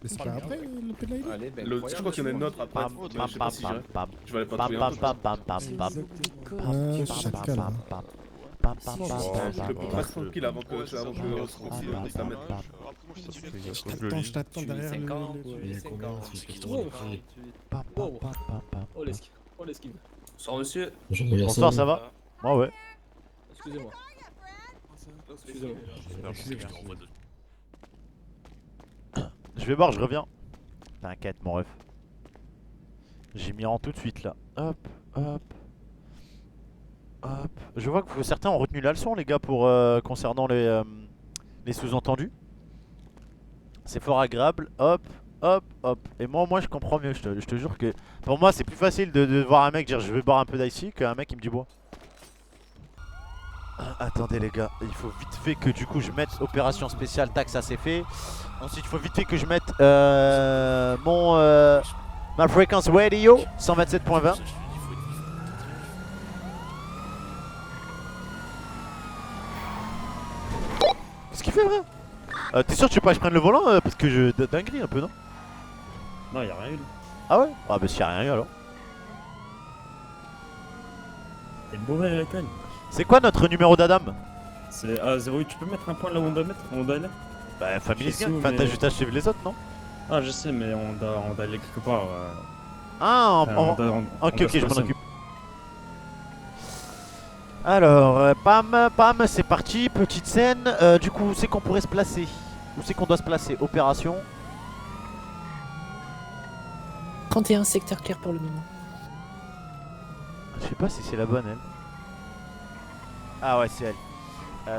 Mais c'est pas après le P de la Allez, ben, Je crois qu'il y en a une autre après. Pam pam pam pam pam. Je vais aller pas Pam trouver pam un pam pam pam pam. chacal. Pam pam Je pam le peux pas tranquille avant que se la mette. Je t'attends derrière le. Oh l'esquive. Bonsoir, monsieur. Bonsoir, ça va? Moi ouais. Excusez-moi. Je vais boire, je reviens. T'inquiète mon ref. J'ai mis en tout de suite là. Hop, hop. Hop. Je vois que certains ont retenu la leçon, les gars, pour concernant les sous-entendus. C'est fort agréable. Hop, hop, hop. Et moi je comprends mieux. Je te jure que pour moi, c'est plus facile de voir un mec dire je vais boire un peu d'ici qu'un mec qui me dit bois. Attendez les gars, il faut vite fait que du coup je mette opération spéciale, tac, ça c'est fait. Ensuite il faut vite fait que je mette ma fréquence radio 127.20. Qu'est-ce qu'il fait, frère? T'es sûr que tu veux pas que je prenne le volant parce que je dinguerie un peu, non? Non, y'a rien eu. Ah ouais? Ah bah s'il y a rien eu alors. T'es mauvais avec elle. C'est quoi notre numéro d'Adam? C'est A08, tu peux mettre un point là où on doit mettre? On doit aller? Bah Family Je sais Gang, où, enfin mais- t'as juste acheté les autres, non? Ah, je sais, mais on doit aller quelque part. Ah, ok, ok, je m'en occupe. Alors, pam, c'est parti, petite scène. Du coup, où c'est qu'on pourrait se placer? Où c'est qu'on doit se placer? Opération. 31 secteur clair pour le moment. Je sais pas si c'est la bonne, elle. Ah ouais, c'est elle.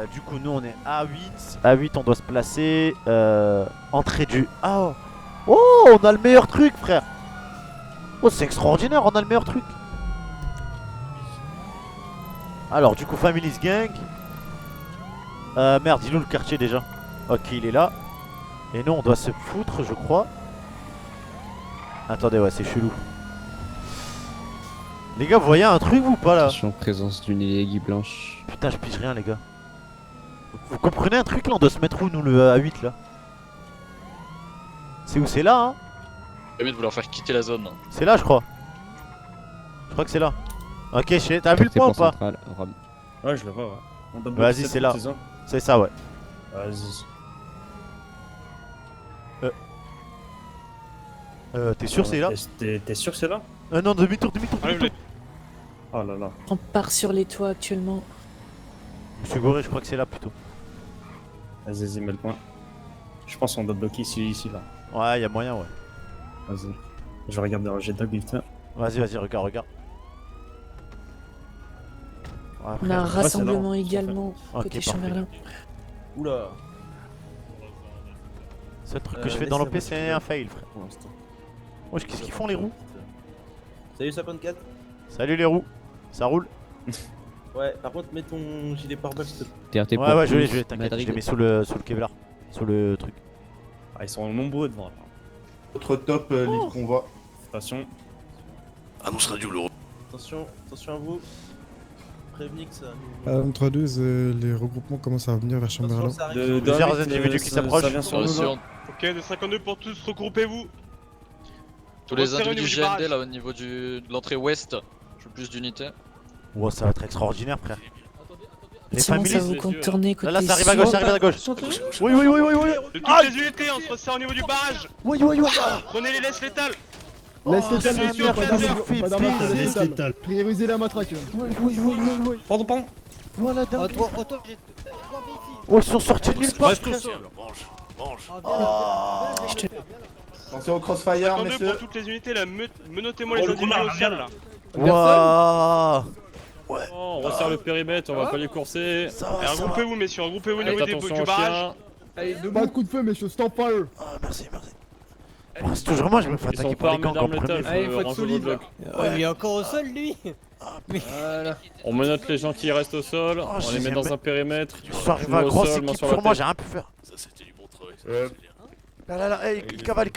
Du coup, nous on est A8. A8, on doit se placer. Entrée du. Ah oh, on a le meilleur truc, frère. Oh, c'est extraordinaire, on a le meilleur truc. Alors, du coup, Family's Gang. Merde, dis-nous le quartier déjà. Ok, il est là. Et nous, on doit se foutre, je crois. Attendez, ouais, c'est chelou. Les gars, vous voyez un truc ou pas là? Attention, présence d'une aiguille blanche. Putain, je pige rien, les gars. Vous comprenez un truc là? On doit se mettre où, nous, le A8 là? C'est où? C'est là, hein? J'ai de vouloir faire quitter la zone. C'est là, je crois. Je crois que c'est là. Ok, t'as vu le point ou pas? Ouais, je le vois, ouais. On doit Vas-y, bloquer c'est là. cette saison. C'est ça, ouais. Vas-y. T'es sûr c'est là? T'es sûr c'est là? Non, demi-tour, demi-tour, demi-tour. Oh là là. On part sur les toits actuellement. Monsieur Goré, je crois que c'est là plutôt. Vas-y, mets le point. Je pense qu'on doit bloquer ici là. Ouais, y'a moyen, ouais. Vas-y. Je vais regarder un jet dog vite fait. Vas-y, regarde. Ouais, On a un frère. rassemblement Ouais, c'est également Ok, côté parfait. Chamberlain. Oula. Ce truc que je fais dans l'OP, c'est un fail, frère. Pour l'instant. Wesh, qu'est-ce qu'ils font les roues? Salut 54. Salut les roues. Ça roule? Ouais, par contre, mets ton gilet pare-balles s'il te plaît. Ouais, je l'ai, t'inquiète, je les mets sous le Kevlar. Sous le truc. Ah, ils sont nombreux devant là. Autre top, lead convoi. Attention. Annonce radio l'euro. Attention à vous. Prévenez que ça. 3-12, les regroupements commencent à venir vers Chamberlain. Plusieurs individus qui s'approchent. Ok, de 52 pour tous, regroupez-vous. Tous les Resserrez au individus niveau du GND barrage. là au niveau de l'entrée ouest. Je veux plus d'unités. Wow, ça va être extraordinaire, frère. Les Sinon, ça familles. vous contourner côté Là, ça arrive à gauche, ça arrive à gauche. Oui. De toutes les unités, on se resserre au niveau du barrage. Oui. Prenez les laisses létales. Laisse les ça talents, suffit, pas d'armes, laisse les talents. Priorisez la matraque. Oui. Pardon. Voilà, dingue. Oh, ils sont sortis de nulle part, frère. Attention au crossfire, 52 messieurs. pour toutes les unités là, menottez-moi les individus au ciel là. Waouh. Oh, on resserre le périmètre, on va pas les courser. Et regroupez-vous messieurs, regroupez-vous au niveau Faites attention du au barrage. chien. Allez, pas de coup de feu, messieurs, stand pas eux. Merci. Oh, c'est toujours moi, je me fais Ils sont attaquer pas par les armés gangs en d'armes premier. létales, Allez, faut être ranger solide, vos blocs. Ouais, mais il est encore au sol lui. Voilà. On menotte les gens qui restent au sol, on les met dans un périmètre. Je suis arrivé Genoux à au grosse sol, main équipe sur sur la moi, tête. j'ai rien pu faire. Ça, c'était du bon travail. Là, hey, il cavale.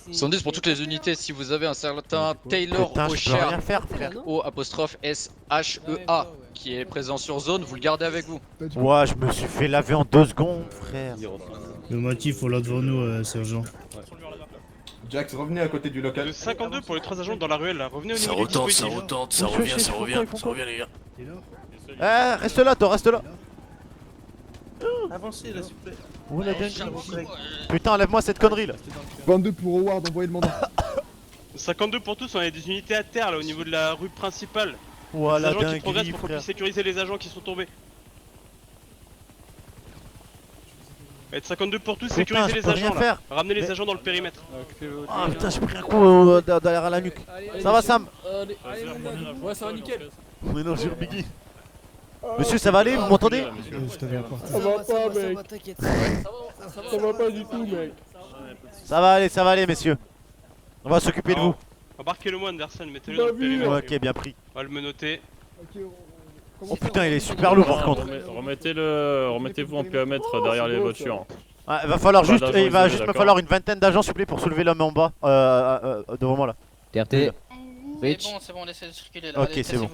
Ils sont 10 pour toutes les unités. Si vous avez un certain Taylor Putain, je peux O'Shea, rien faire, frère. O''SHEA qui est présent sur zone, vous le gardez avec vous. Ouais, je me suis fait laver en 2 secondes, frère. Le motif, faut là devant nous, sergent. Jax, revenez à côté du local. De 52 pour les 3 agents dans la ruelle là, revenez au niveau Ça du retente, dispositif. ça revient, les gars. Eh, reste là, toi, reste là. Avancez là, s'il vous plaît. Où la dingue? Putain, enlève-moi cette connerie là. 22 pour Howard, envoyez le mandat. 52 pour tous, on a des unités à terre là au niveau de la rue principale. Ouah, Les la agents qui dinguerie, progressent pour qu'on frère. puisse sécuriser les agents qui sont tombés. Être 52 pour tous, Putain, sécuriser je les peux rien agents là. faire. Ramenez les Mais- agents dans le périmètre. Ah putain, j'ai pris un coup derrière la nuque. Ça va, Sam? Ouais, ça va nickel. Mais non, j'ai Biggie. Monsieur, ça va aller? Vous m'entendez? Je t'avais apporté. Ça va pas, mec. Ça va pas du tout, mec. Ça va aller, messieurs. On va s'occuper de vous. Embarquez-le moi, Anderson, mettez-le dans le périmètre. Ouais, ok, bien pris. On va le menotter. Oh putain, il est super lourd par contre. Remettez-vous en périmètre derrière les voitures. Ah, va falloir Pas juste, d'agents il va isolés, juste me d'accord. falloir une vingtaine d'agents supplémentaires pour soulever l'homme en bas, devant moi là. TRT. C'est bon, c'est bon, laissez-le circuler là. Ok, Allez, c'est bon.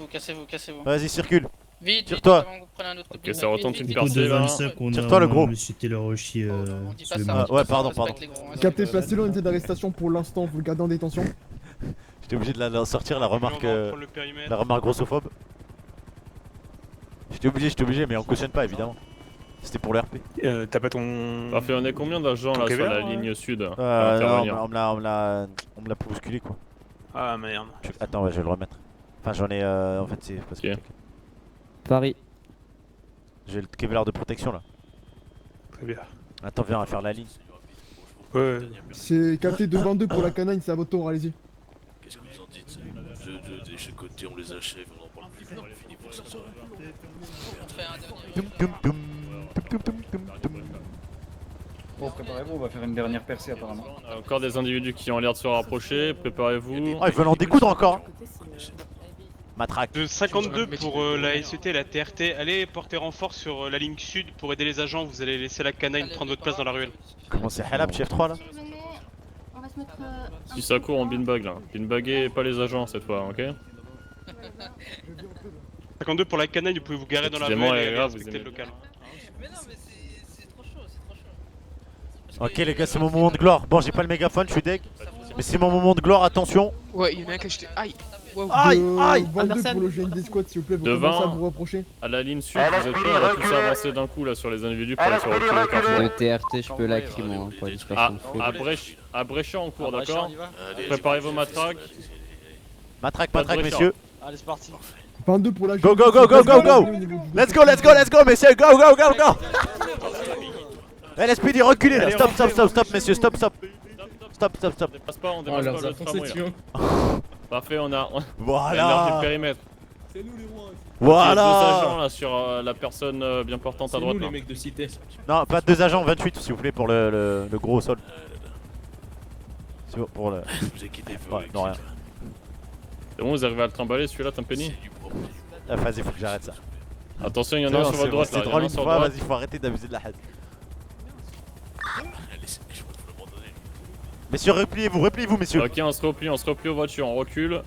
cassez-vous. Vas-y, circule. Vite, Tire-toi. avant que vous preniez un autre coup de Ok, ça retente une Du coup, de percée là. 25, on a Tire-toi, le gros. Monsieur Taylor Oshie sur les ça, marques. Ouais, pardon. Capté, placez-le en état d'arrestation pour l'instant, vous le gardez en détention. J'étais obligé de la sortir, la remarque grossophobe. J'étais obligé, mais on cautionne pas évidemment. C'était pour l'RP. T'as pas ton. Parfait, on est combien d'agents là sur la ligne sud à Non, intervenir on me l'a bousculé quoi. Ah merde. Attends, ouais, je vais le remettre. Enfin, j'en ai. En fait, c'est parce que. Paris. J'ai le Kevlar de protection là. Très bien. Attends, viens, on va faire la ligne. Ouais. C'est capté 222 pour la canine, c'est à votre tour, allez-y. Qu'est-ce que vous en dites? De chaque côté, on les achève, on en parle plus, on finit pour ce soir. Bon, préparez-vous, on va faire une dernière percée apparemment. Encore des individus qui ont l'air de se rapprocher, préparez-vous. Ah, ils veulent en découdre encore. Matraque. De 52 pour la SET et la TRT, allez porter renfort sur la ligne sud pour aider les agents, vous allez laisser la canine prendre votre place dans la ruelle. Comment c'est Halab, chef 3 là? On va se mettre. Si ça court en beanbag là. Beanbaguez pas les agents cette fois, ok? 52 pour la canine, vous pouvez vous garer dans la Décidément, ruelle et elle est aller grave, respecter vous le local. Mais non, mais c'est trop chaud, c'est trop chaud. Ok, les gars, c'est mon moment de gloire. Bon, j'ai pas le mégaphone, je suis deg. Mais c'est mon moment de gloire, attention. Ouais, il y en a un qui a jeté. Aïe! Wow. Aïe, aïe! 22 pour le GND squad, s'il vous plaît, vous Devant. commencez à vous rapprocher. À la ligne sud, vous êtes prêts, on va tous avancer d'un coup là sur les individus pour les faire reculer le carrefour. Le TRT, je peux l'acquis moi, pour les personnes À Bréchat en cours, d'accord? Préparez vos matraques. Matraque, Bréchat. messieurs. Allez, c'est parti. 22 pour la Go, go, go, go, go, go! Let's go, messieurs, go, go, go, go! LSPD, reculez là, stop, messieurs, stop. On dépasse pas, on dépasse pas le tramway là. Parfait, on a Voilà. élargi le périmètre. C'est nous les rois. Voilà. Il y a 2 agents là sur la personne bien portante à C'est droite nous les là. mecs de cité. Non, pas 2 agents, 28 s'il vous plaît pour le gros au sol. C'est bon, pour le. Vous inquiétez pas. Ouais, non, rien. C'est bon, vous arrivez à le trimballer celui-là, Tampeni? Ah, vas-y, faut que j'arrête ça. Attention, il y en a un sur votre droite là. C'est il y en a drôle un une sur fois, droite. vas-y, faut arrêter d'abuser de la haine. Messieurs, repliez-vous, messieurs. Ok, on se replie aux voitures, on recule.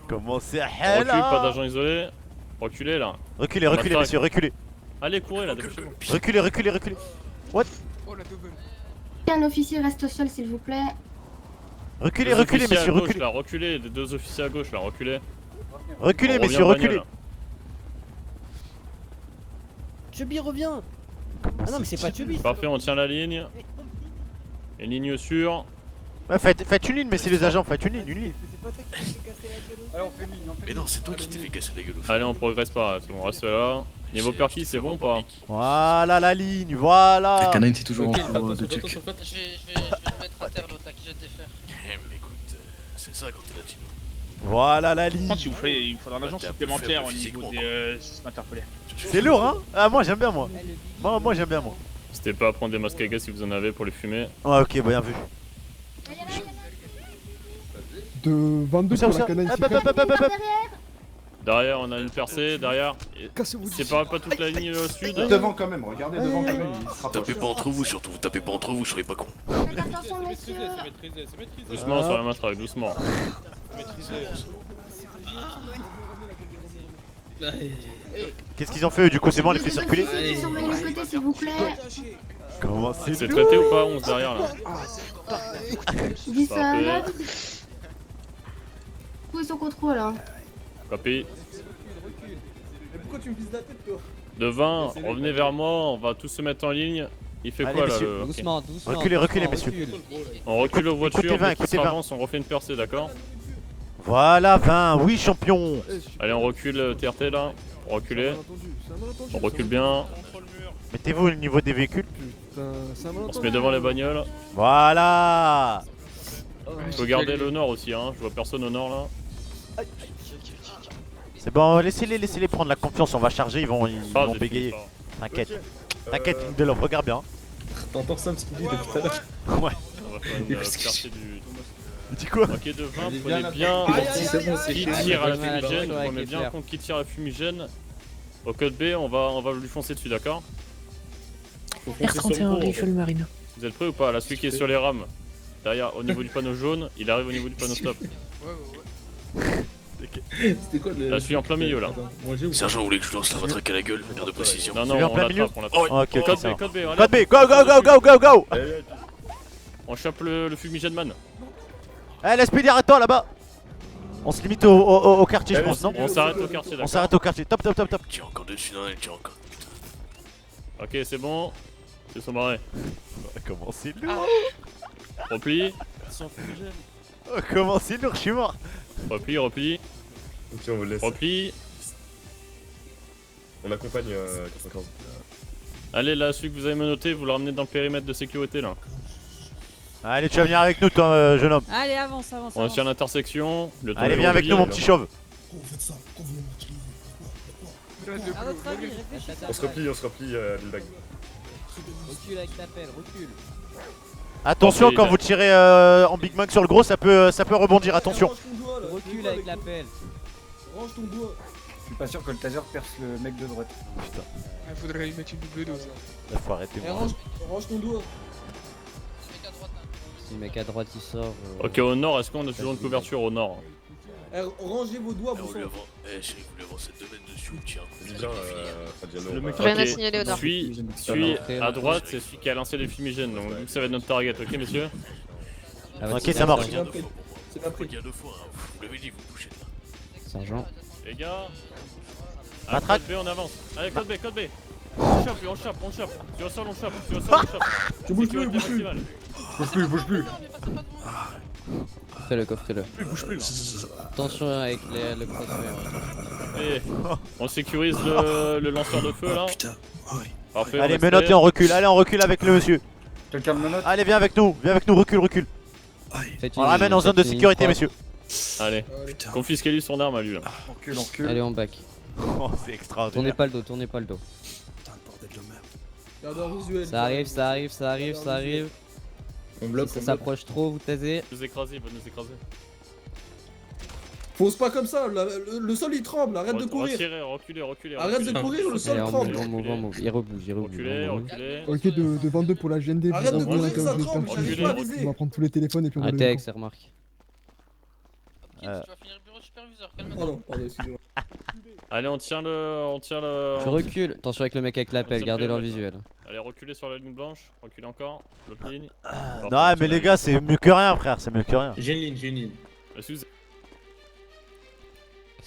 Comment c'est On recule, pas là? d'agents isolés. Reculez là. Reculez, Matraque. messieurs, reculez. Allez, courez là, dépêchez-vous. Reculez. What? Oh la double. Un officier reste au sol, s'il vous plaît. Reculez, Deux officiers messieurs, à gauche, reculez. là, reculez, les 2 officiers à gauche là, reculez. Reculez, On messieurs, revient en reculez. bagnole. Chubby revient. Ah non, mais c'est pas Chubby. Parfait, on tient la ligne. Une ligne sûre. Ouais, faites une ligne, messieurs les agents, faites une ligne. Mais non, c'est toi qui t'es fait casser la gueule. Allez, on progresse pas, c'est bon, reste là. Niveau perquis, c'est bon ou pas? Voilà la ligne, voilà. La canine, c'est toujours en Ok, cours de attention, check. attention, Je vais le mettre à terre l'autre là qui jette des fers. Mais écoute, c'est ça quand t'es latino. Voilà la ligne. Il faudra un agent supplémentaire au niveau des interpellés. C'est lourd, hein? Ah, moi j'aime bien, moi. Moi j'aime bien, moi. N'hésitez pas à prendre des masques à gaz si vous en avez pour les fumer. Ouais, ok, bien vu. De 22 pour la canine, s'il vous plaît. Derrière, on a une percée, derrière. Séparez pas toute la ligne sud. Devant quand même, regardez devant quand même. Tapez pas entre vous surtout, tapez pas entre vous, je serai pas con. Attention, messieurs. Doucement sur la matraque, doucement. Qu'est-ce qu'ils ont fait eux, du coup? C'est bon, on les fait circuler? Surveillez le côté, s'il vous plaît. Comment C'est traité ou pas 11 derrière là? 10 Parfait. là. Où est son contrôle hein? Copie. Mais pourquoi tu me vises la tête, toi? Devant, revenez vers moi, on va tous se mettre en ligne. Il fait Allez, quoi là messieurs, le... Doucement. Reculez, messieurs. On recule aux voitures, Écoutez 20, on écoutez 20. avance, on refait une percée, d'accord? Voilà, 20, oui, champion. Allez, on recule TRT là. Reculez. On recule bien. Mettez-vous au niveau des véhicules. On se met devant les bagnoles. Voilà. Faut garder le nord aussi, hein. Je vois personne au nord là. C'est bon, laissez-les prendre la confiance, on va charger, ils vont bégayer. T'inquiète. T'inquiète, Lindelof, regarde bien. T'entends ça ce qu'il dit depuis tout à l'heure? Ouais. On va faire une clarté du... Il dit quoi? Ok, de 20, prenez bien qui tire à la fumigène, prenez bien compte qui tire à la fumigène. Au code B, on va lui foncer dessus, d'accord? R31 rifle marine. Vous êtes prêts ou pas? Là, celui qui est sur les rames, derrière, au niveau du panneau jaune, il arrive au niveau du panneau stop. C'était quoi le... Là, celui en plein milieu là. Sergent, vous voulez que je lance la matraque à la gueule? Garde de précision. Non, non, on l'attrape, on l'attrape. Ok, ok, Code ça B, va. code B, allez. Code B, go, go, go, go, go, go. On chope le fumigène man. Eh, l'SPD, arrête-toi là-bas. On se limite au quartier, je pense, non? On s'arrête au quartier, d'accord. On s'arrête au quartier, top, top, top, top. Tire encore dessus, non, elle tire encore. Ok, c'est bon. C'est son barré. Comment c'est lourd? Repli. Oh, comment c'est lourd, je suis mort. Repli, repli. Ok, on vous laisse. Repli. On accompagne 95. Allez, là, celui que vous avez menotté, vous le ramenez dans le périmètre de sécurité là. Allez, tu vas venir avec nous, toi, jeune homme. Allez, avance, avance. On est sur l'intersection. Allez, viens avec nous, mon petit chauve. À votre avis, réfléchissez. On se replie, Lilbag. Recule avec ta pelle, recule. Attention, Ok, quand il a- vous tirez en Big Mac sur le gros, ça peut rebondir, attention. Recule avec la pelle. Range ton doigt. Je suis pas sûr que le taser perce le mec de droite. Putain. Il faudrait lui mettre une double dose. Là, faut arrêter. Range ton doigt. Si le mec à droite il sort. Ok, au nord, est-ce qu'on a toujours une couverture au nord? Rangez vos doigts, Ah, vous bouffon. lui avant. Eh, chérie, vous lui avancez 2 mètres dessus, tiens. Dis bien, Fadiano. Le mec Rien à signaler au nord. Celui à droite, c'est celui qui a lancé les fumigènes. Donc, ça va être notre target, ok, messieurs? Ok, ça marche. C'est pas pris. Il y a 2 fois, hein. Vous l'avez dit, vous bougez là. Sergent. Les gars. Matraque. Code B, on avance. Allez, code B, code B. On chope, lui, on chope, on chope. Sur le sol, on chope. Sur le sol, on chope. Tu bouges plus, Sécurité bouge plus. maximale. Bouge plus. Fais-le, coffre-le. Bouge plus. Attention avec le crossfire. Et on sécurise le lanceur de feu là. Parfait. Allez, reste menottez, prêt. on recule. Allez, on recule avec le monsieur. Quelqu'un me note. Allez, viens avec nous, recule, recule. On le ramène en zone de sécurité, messieurs. Allez, confisquez-lui son arme à lui là. On recule. Allez, on back. Oh, c'est extraordinaire. Tournez pas le dos, tournez pas le dos. Garde un visuel. Ça arrive, ça arrive, ça arrive, ça arrive. On bloque, Si ça s'approche trop, vous tasez. Vous écrasez, il va nous écraser. Fonce pas comme ça, le sol il tremble, arrête de courir. Retirez, reculez, reculez. Arrête de courir, le sol Allez, on tremble. move, on move, on move. Il rebouge, il rebouge. Reculez, on move. reculez. Ok, de 22 pour la GND. Arrête de vous courir, revenez ça quand vous tremble, êtes j'arrive parti. pas à viser. On va prendre tous les téléphones et puis on va Arrêtez le avec ces remarques. Pardon, excusez-moi. Allez, on tient le. Je recule. Attention avec le mec avec la pelle, gardez leur visuel. Allez, reculez sur la ligne blanche. Reculez encore. L'autre ligne. Non, mais les gars, c'est mieux que rien, frère, c'est mieux que rien. J'ai une ligne. Excusez.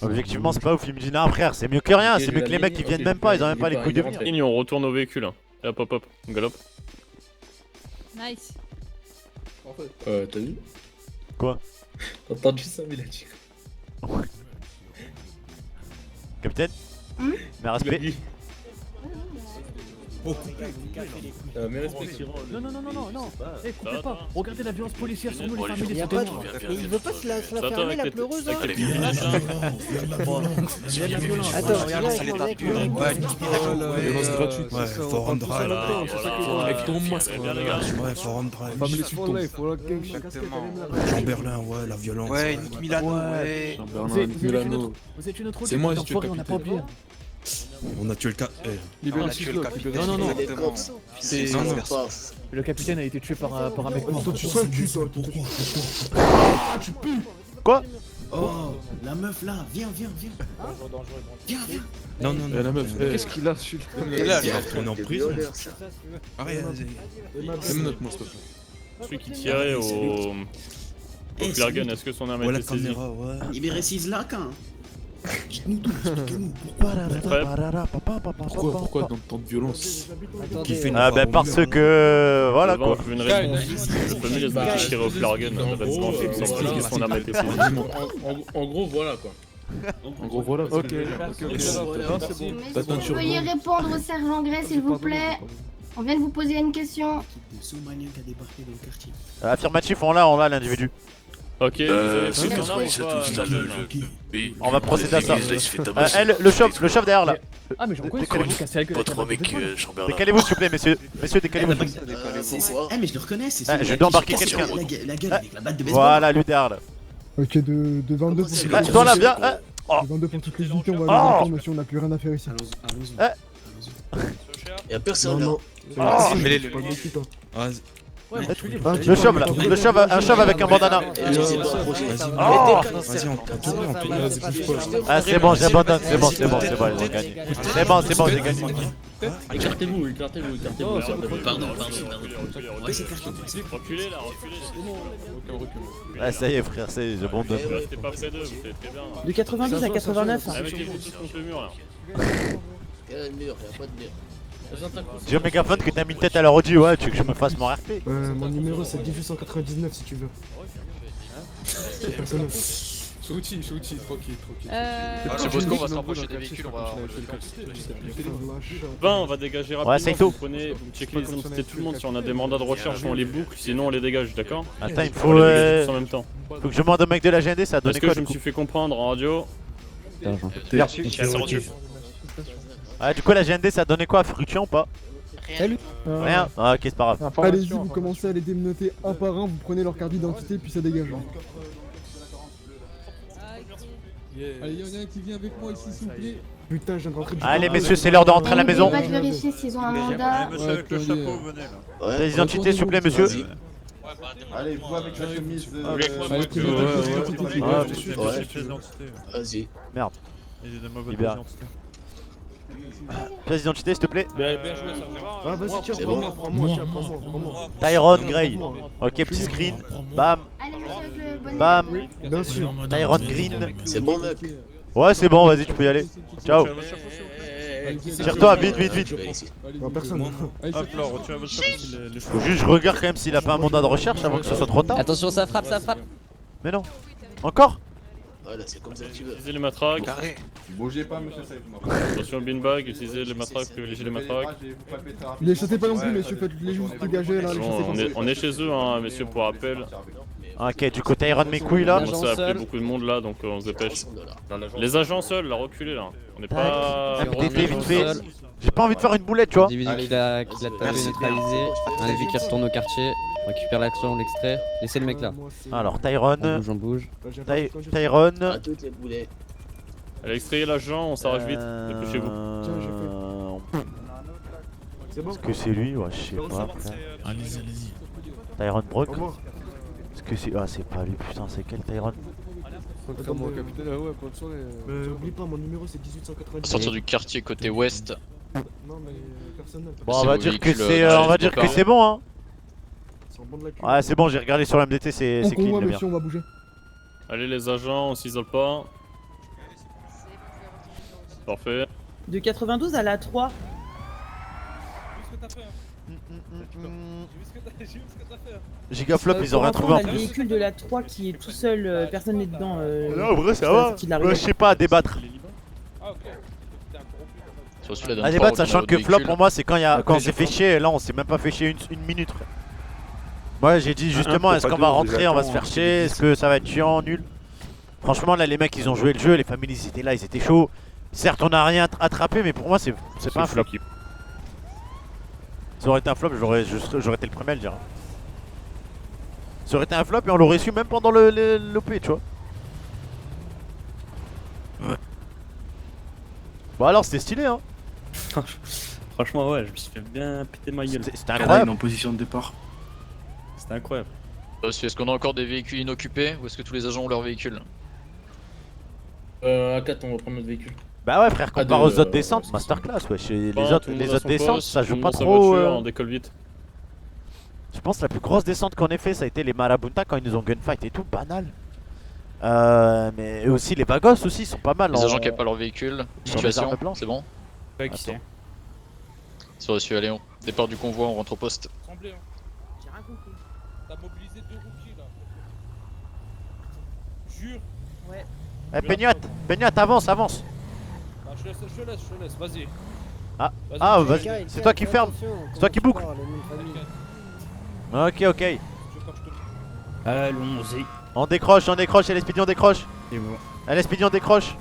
Objectivement, c'est pas ouf, il me dit non, frère, c'est mieux que rien, c'est mieux que les mecs qui viennent même pas, ils ont même pas les couilles de venir. Ligne, on retourne au véhicule. Et hop, hop, hop. On galope. Nice. T'as vu? Quoi? T'as entendu ça, mais il a dit. Capitaine? Mais respect. Mais respect. Non, eh, coupez pas. Regardez la violence policière sur nous, les familles des Attends, témoins. viens, Mais il veut pas se la Attends, fermer, avec la les- pleureuse, avec hein. les violons, Il y a de la violence. Attends, viens avec mon mec. Violence gratuite. Ouais, forum drive. Avec ton masque. Bien, les gars. Ouais, forum drive. Family sultan. Chamberlain, ouais, la violence. Ouais, Nick Milano, ouais. Vous êtes une autre C'est moi, audience, si tu es enfoiré, on n'a pas oublié. On a tué le cas. On a tué le capitaine. Non. C'est Le capitaine a été tué par un mec mort. Tu sens le cul, toi. Quoi? Oh, la meuf là, viens. Non. La meuf, qu'est-ce qu'il a su? On est en prison. Arrête, Celui qui tirait au flare gun, est-ce que son arme a été saisie? Libérez Sizlaka. Dites-nous tout, expliquez-nous. Pourquoi tant de violence? Ah, bah parce que. Voilà Devant, quoi. je veux une réponse. Le premier laisse qui tirer au flare gun. Ça va se venger sans plus que son arme a été saisie. En gros, voilà quoi. En gros, voilà. Ok. Veuillez répondre au sergent Gray, s'il vous plaît. On vient de vous poser une question. Affirmatif, on l'a l'individu. Ok, on va procéder à ça. Elle, le chauve derrière là. Ah, mais j'en connais, je vais casser la gueule. Votre mec, Chambert. Décalez-vous s'il vous plaît, messieurs. Messieurs, décalez-vous. Eh, mais je le reconnais, c'est Je dois embarquer quelqu'un. La gueule avec la batte de baseball. Voilà, lui derrière là. Ok, de 22 pour Toi là, bien. De 22 pour toutes les unités, on va aller monsieur, on n'a plus rien à faire ici. Y'a personne là. Le chauve là, le chauve, un chauve avec un bandana. Ah c'est bon, j'abandonne, c'est bon, ils ont gagné. C'est bon, j'ai gagné. Écartez-vous. Pardon. Reculez là, reculez. Ah ça y est frère, j'abandonne. Restez pas près d'eux, vous faites très bien. De 92 à 89. Ah, mettez-vous tous contre le mur là. Y'a un mur, y'a pas de mur. Dis au mégaphone que t'as mis une tête à leur audio, ouais, tu veux que je me fasse mon RP? Mon numéro c'est 1899 si tu veux. C'est personnel. Shouchi, tranquille. C'est Bosco, on va se rapprocher des véhicules, on va... On va dégager rapidement. Ouais, c'est tout. Vous checkez les identités de tout le monde. Si on a des mandats de recherche, on les boucle. Sinon, on les dégage, d'accord? Attends, il faut les dégager tous en même temps. Faut que je demande au mec de la GND, ça a donné Parce que quoi je me suis fait comprendre en radio. Ah, du coup, la GND, ça a donné quoi? Fructueux ou pas? Salut. Rien? Ah, ok, c'est pas grave. Allez-y, vous commencez à les dénoter un par un, vous prenez leur carte d'identité, puis ça dégage. Allez, y'en a un qui vient avec moi ici, s'il vous plaît. Putain, je viens de rentrer du Allez, messieurs, c'est l'heure de rentrer à la maison. N'oubliez pas de vérifier s'ils ont un mandat. Monsieur avec le chapeau, venez là. Les identités, s'il vous plaît, monsieur. Allez, vous avec la chemise. Vas-y. Merde. Libère. Pièce d'identité, s'il te plaît. Bien joué, ça. Ah, vas-y, tiens, prends-moi. Tyron Gray. Ok, petit screen. Bam. Allez, monsieur avec le bonnet. Bam. Bien sûr. Tyron Green. C'est bon, mec. Ouais, c'est bon, vas-y, tu peux y aller. Ciao. Tire-toi, vite. Personne. Hop là, retiens votre chapeau. Faut juste je regarde quand même s'il a pas un mandat de recherche avant que ce soit trop tard. Attention, ça frappe. Mais non. Encore? Voilà, c'est comme ça que tu veux. Utilisez les matraques. Bougez pas, monsieur Saïd. Attention, beanbag. Utilisez les matraques, privilégiez les matraques. Les chassez pas non plus, messieurs, faites-les juste dégager là. On est chez eux, hein, messieurs, pour rappel. Ok, du coup, Tyron mes couilles là. On commence à appeler beaucoup de monde là, donc on se dépêche. Les agents seuls, là, reculez là. On n'est pas. MDT vite fait. J'ai pas envie de faire une boulette, tu vois. Individu qui l'a tapé, neutralisé. Un individu qui retourne au quartier. On récupère l'action, on l'extrait. Laissez le mec là. Alors, Tyron. On bouge. Tyron. À toutes les boulets. Allez, extrayez l'agent, on s'arrache vite. Dépêchez-vous. Est-ce que c'est lui? Ouais, je sais pas. Allez-y. Tyron Brock. Est-ce que c'est. Ah, c'est pas lui, putain, c'est quel Tyron? Oublie pas, mon numéro c'est 1899. Sortir du quartier côté ouest. Non, mais personnel. Bon, on va dire que c'est. On va dire que c'est bon, hein. Ouais, c'est bon, j'ai regardé sur MDT, c'est clean, le bien. On va bouger. Allez, les agents, on s'isole pas. Parfait. De 92 à la 3. Gigaflop, ils ont rien trouvé en Le plus. véhicule de la 3 qui est tout seul, personne n'est dedans. Non, en vrai, ça va. Je sais pas, à débattre. À débattre, sachant que flop pour moi, c'est quand on s'est fait chier. Là, on s'est même pas fait chier une minute. Moi, j'ai dit justement, est-ce qu'on va rentrer, on va se faire chier, est-ce que ça va être chiant, nul. Franchement, là, les mecs, ils ont joué le jeu, les familles, ils étaient là, ils étaient chauds. Certes, on a rien attrapé, mais pour moi, c'est pas un flop. Ça aurait été un flop, j'aurais été le premier à le dire. Ça aurait été un flop et on l'aurait su même pendant l'OP, tu vois. Ouais. Bon alors c'était stylé hein. Franchement ouais, je me suis fait bien péter ma gueule. C'était incroyable. En position de départ. C'était incroyable. Est-ce qu'on a encore des véhicules inoccupés ou est-ce que tous les agents ont leur véhicule? A4 on va prendre notre véhicule. Bah ouais frère, comparé aux autres descentes, masterclass wesh. Les autres descentes ça joue pas trop. On décolle vite. Je pense que la plus grosse descente qu'on ait fait ça a été les Marabunta quand ils nous ont gunfight et tout, banal. Mais aussi les Bagos aussi ils sont pas mal. Les agents qui n'avaient pas leur véhicule, situation, c'est bon? Attends. C'est reçu, allez on. Départ du convoi, on rentre au poste. J'ai rien compris. T'as mobilisé 2 rookies là. Jure. Ouais. Eh, Peignat, avance, avance. Ah, je te laisse, vas-y. Ah, vas-y, c'est toi qui ferme. C'est toi qui boucle. Ok. Allons-y. On décroche, et l'expédition décroche. C'est bon. Allez, l'expédition décroche.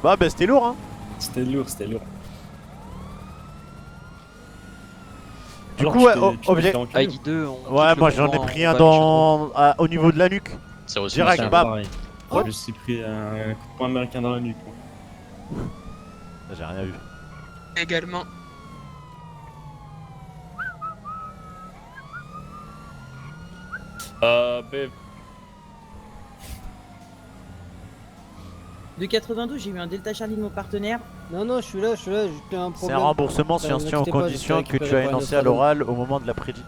Bah, c'était lourd, hein. C'était lourd. Du coup, ouais, objet. Avec 2, Ouais, moi j'en ai pris un au niveau de la nuque. C'est reçu. Direct, bam. Je me suis pris un coup de poing américain dans la nuque. J'ai rien vu. Également. B. De 92, j'ai eu un Delta Charlie de mon partenaire. Non, je suis là, j'ai fait un problème. C'est un remboursement si on se tient aux conditions que tu as énoncées à l'oral au moment de la prédit.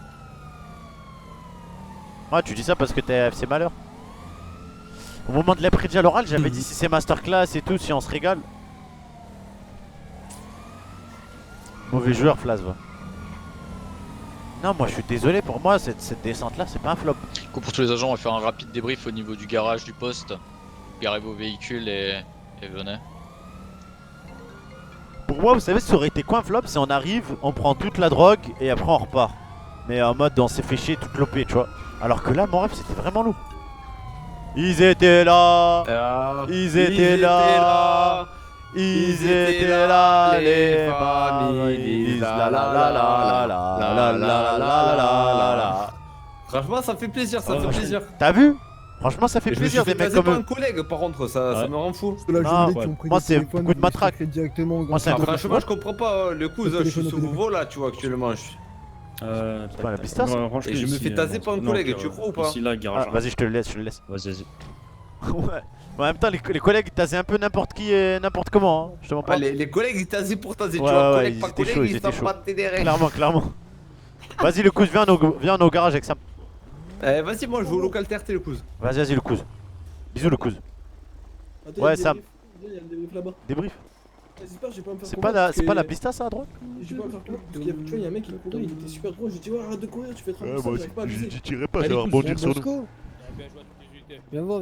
Ouais, tu dis ça parce que t'es FC Malheur. Au moment de la prédit à l'oral, j'avais dit si c'est masterclass et tout, si on se régale. Mauvais joueur, Flas, va. Non, moi je suis désolé, pour moi cette descente là, c'est pas un flop. Du coup, pour tous les agents, on va faire un rapide débrief au niveau du garage du poste. Garez vos véhicules et venez. Pour moi, vous savez, ça aurait été quoi un flop? Si on arrive, on prend toute la drogue et après on repart. Mais en mode on s'est fait chier toute l'OP, tu vois. Alors que là, mon rêve, c'était vraiment lourd. Ils étaient là, ils étaient là, les familles. La. Franchement, ça fait plaisir, ça fait plaisir. T'as vu? Franchement, ça fait plaisir des mecs comme pas eux. un collègue, par contre, ça me rend fou. Moi, c'est beaucoup de matraque. Moi, franchement, je comprends pas le coup. Je suis sous Vouvo là, tu vois, actuellement. C'est pas la pista, ça. Et je me fais taser par un collègue, tu crois ou pas? Vas-y, je te le laisse, Vas-y. Ouais. En même temps, les collègues ils tasaient un peu n'importe qui et n'importe comment, hein. Je te mens pas. Les collègues ils tasaient pour taser, tu Ouais, vois. ouais, Collègue ils par étaient collègue, chauds, ils ils étaient savent chauds. pas t'aider. Clairement. Vas-y, le cousin, viens au garage avec Sam. Vas-y, moi je vais au local TRT, le cousin. Vas-y, le cousin. Bisous, le cousin. Ouais, Sam. Débrief. C'est pas la pista, ça, à droite? J'ai pas faire quoi, parce qu'il y a un mec qui courait, il était super gros, j'ai dit ouais arrête de courir, tu fais trop moi aussi, pas j'ai dit tirez pas, ça va rebondir sur nous. Viens voir.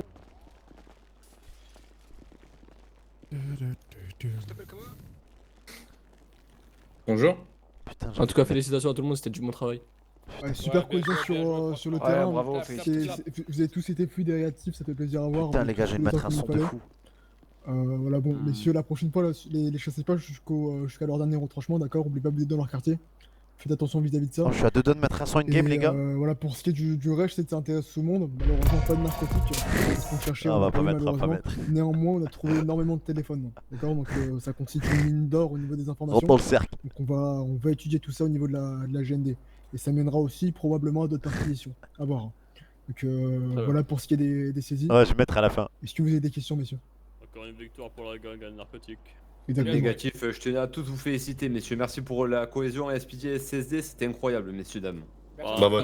Bonjour. En tout cas, félicitations à tout le monde, c'était du bon travail. Ouais, super cohésion sur le terrain. bravo, vous avez tous été fluides et réactifs, ça fait plaisir à voir. Putain, les gars, je vais mettre un son de fou. Voilà, bon, messieurs, la prochaine fois, les chassez pas jusqu'à leur dernier retranchement, d'accord? Oubliez pas de vous dans leur quartier. Faites attention vis-à-vis de ça. Je suis à 2 doigts de mettre un son in-game, les gars. Voilà, pour ce qui est du rush, c'est de s'intéresser au monde. Malheureusement, pas de narcotiques. C'est ce qu'on cherchait. On va pas eu, mettre, malheureusement. Néanmoins, on a trouvé énormément de téléphones. D'accord, donc ça constitue une mine d'or au niveau des informations. Dans le cercle. Donc on va étudier tout ça au niveau de la GND. Et ça mènera aussi probablement à d'autres perquisitions. À voir. Donc voilà pour ce qui est des saisies. Ouais, je vais mettre à la fin. Est-ce que vous avez des questions, messieurs? Encore une victoire pour la gang à narcotique. Négatif, je tenais à tous vous féliciter, messieurs. Merci pour la cohésion SPD et SSD, c'était incroyable, messieurs, dames. Bravo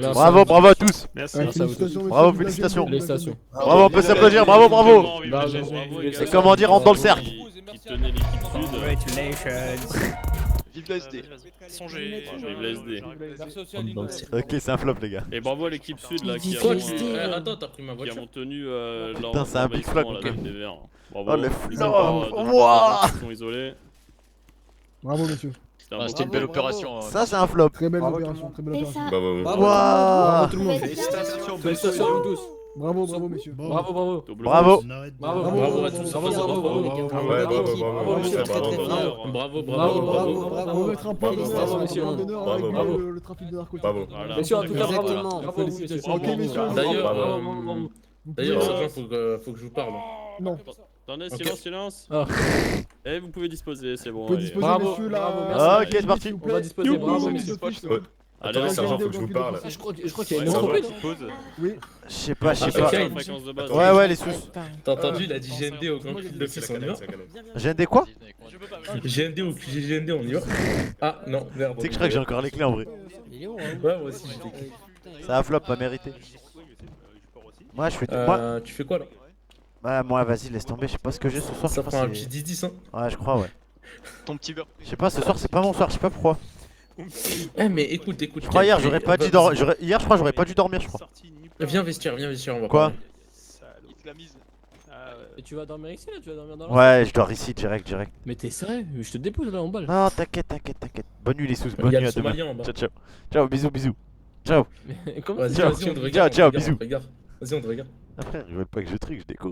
à tous. Merci. Bravo, félicitations. Bravo, on peut s'applaudir, bravo. C'est comment dire, rentre dans le cercle. Qui tenait l'équipe sud. Vive la SD. Songez. Vive la SD. Ok, c'est un flop, les gars. Et bravo à l'équipe sud là qui a. Attends, t'as pris ma voiture. Qui a maintenu leur. Putain, c'est un big flop. Bravo. Oh, le flop. Wouah. Isolés. Bravo, messieurs. C'était une belle opération. Ça, c'est un flop. Très belle opération, très belle opération. Bravo tout le monde. Félicitations à vous tous. Bravo, messieurs. Bravo. Bravo. Bravo à tous. Bravo. On va mettre un point d'honneur avec le trafic de narcotiques. Messieurs, en tout cas, bravo. Ok, messieurs. D'ailleurs, faut que je vous parle. Non. Attendez, silence. Et vous pouvez disposer, c'est bon. Vous pouvez disposer, messieurs, là. Ok, c'est parti. On va disposer, bravo, messieurs. Allez, sergent, faut que je vous parle. Je crois qu'il y a une entreprise. Oui. Je sais pas. Ouais, les sous. T'as entendu, il a dit GND au grand cul de fils, on y va? GND quoi? GND ou QGND, on y va? Ah non, merde. Tu sais que je crois que j'ai encore les clés en vrai. Ouais, moi aussi j'ai des clés. C'est un flop, pas mérité. Moi, je fais. Tu fais quoi là? Ouais, moi, vas-y, laisse tomber. Je sais pas ce que j'ai ce soir. Ça prend un petit 10-10, hein? Ouais, je crois, ouais. Ton petit beurre. Je sais pas, ce soir, c'est pas mon soir, je sais pas pourquoi. Eh mais écoute. Je crois hier j'aurais pas dû dormir. Hier je crois j'aurais pas dû dormir je crois. Viens vestiaire, on va Quoi? Il te l'a mise. Et tu vas dormir ici là? Tu vas dormir dans la Ouais, je dors ici direct. Mais t'es sérieux? Je te dépose là en balle. Non, t'inquiète. Bonne nuit les sous, bonne Il y a nuit le à demain. Somalien en bas. Ciao. Ciao, bisous. Ciao. Mais comment Vas-y, on te regarde. Ciao, bisous. Vas-y, on te regarde. Après, ils veulent pas que je truc, je découvre.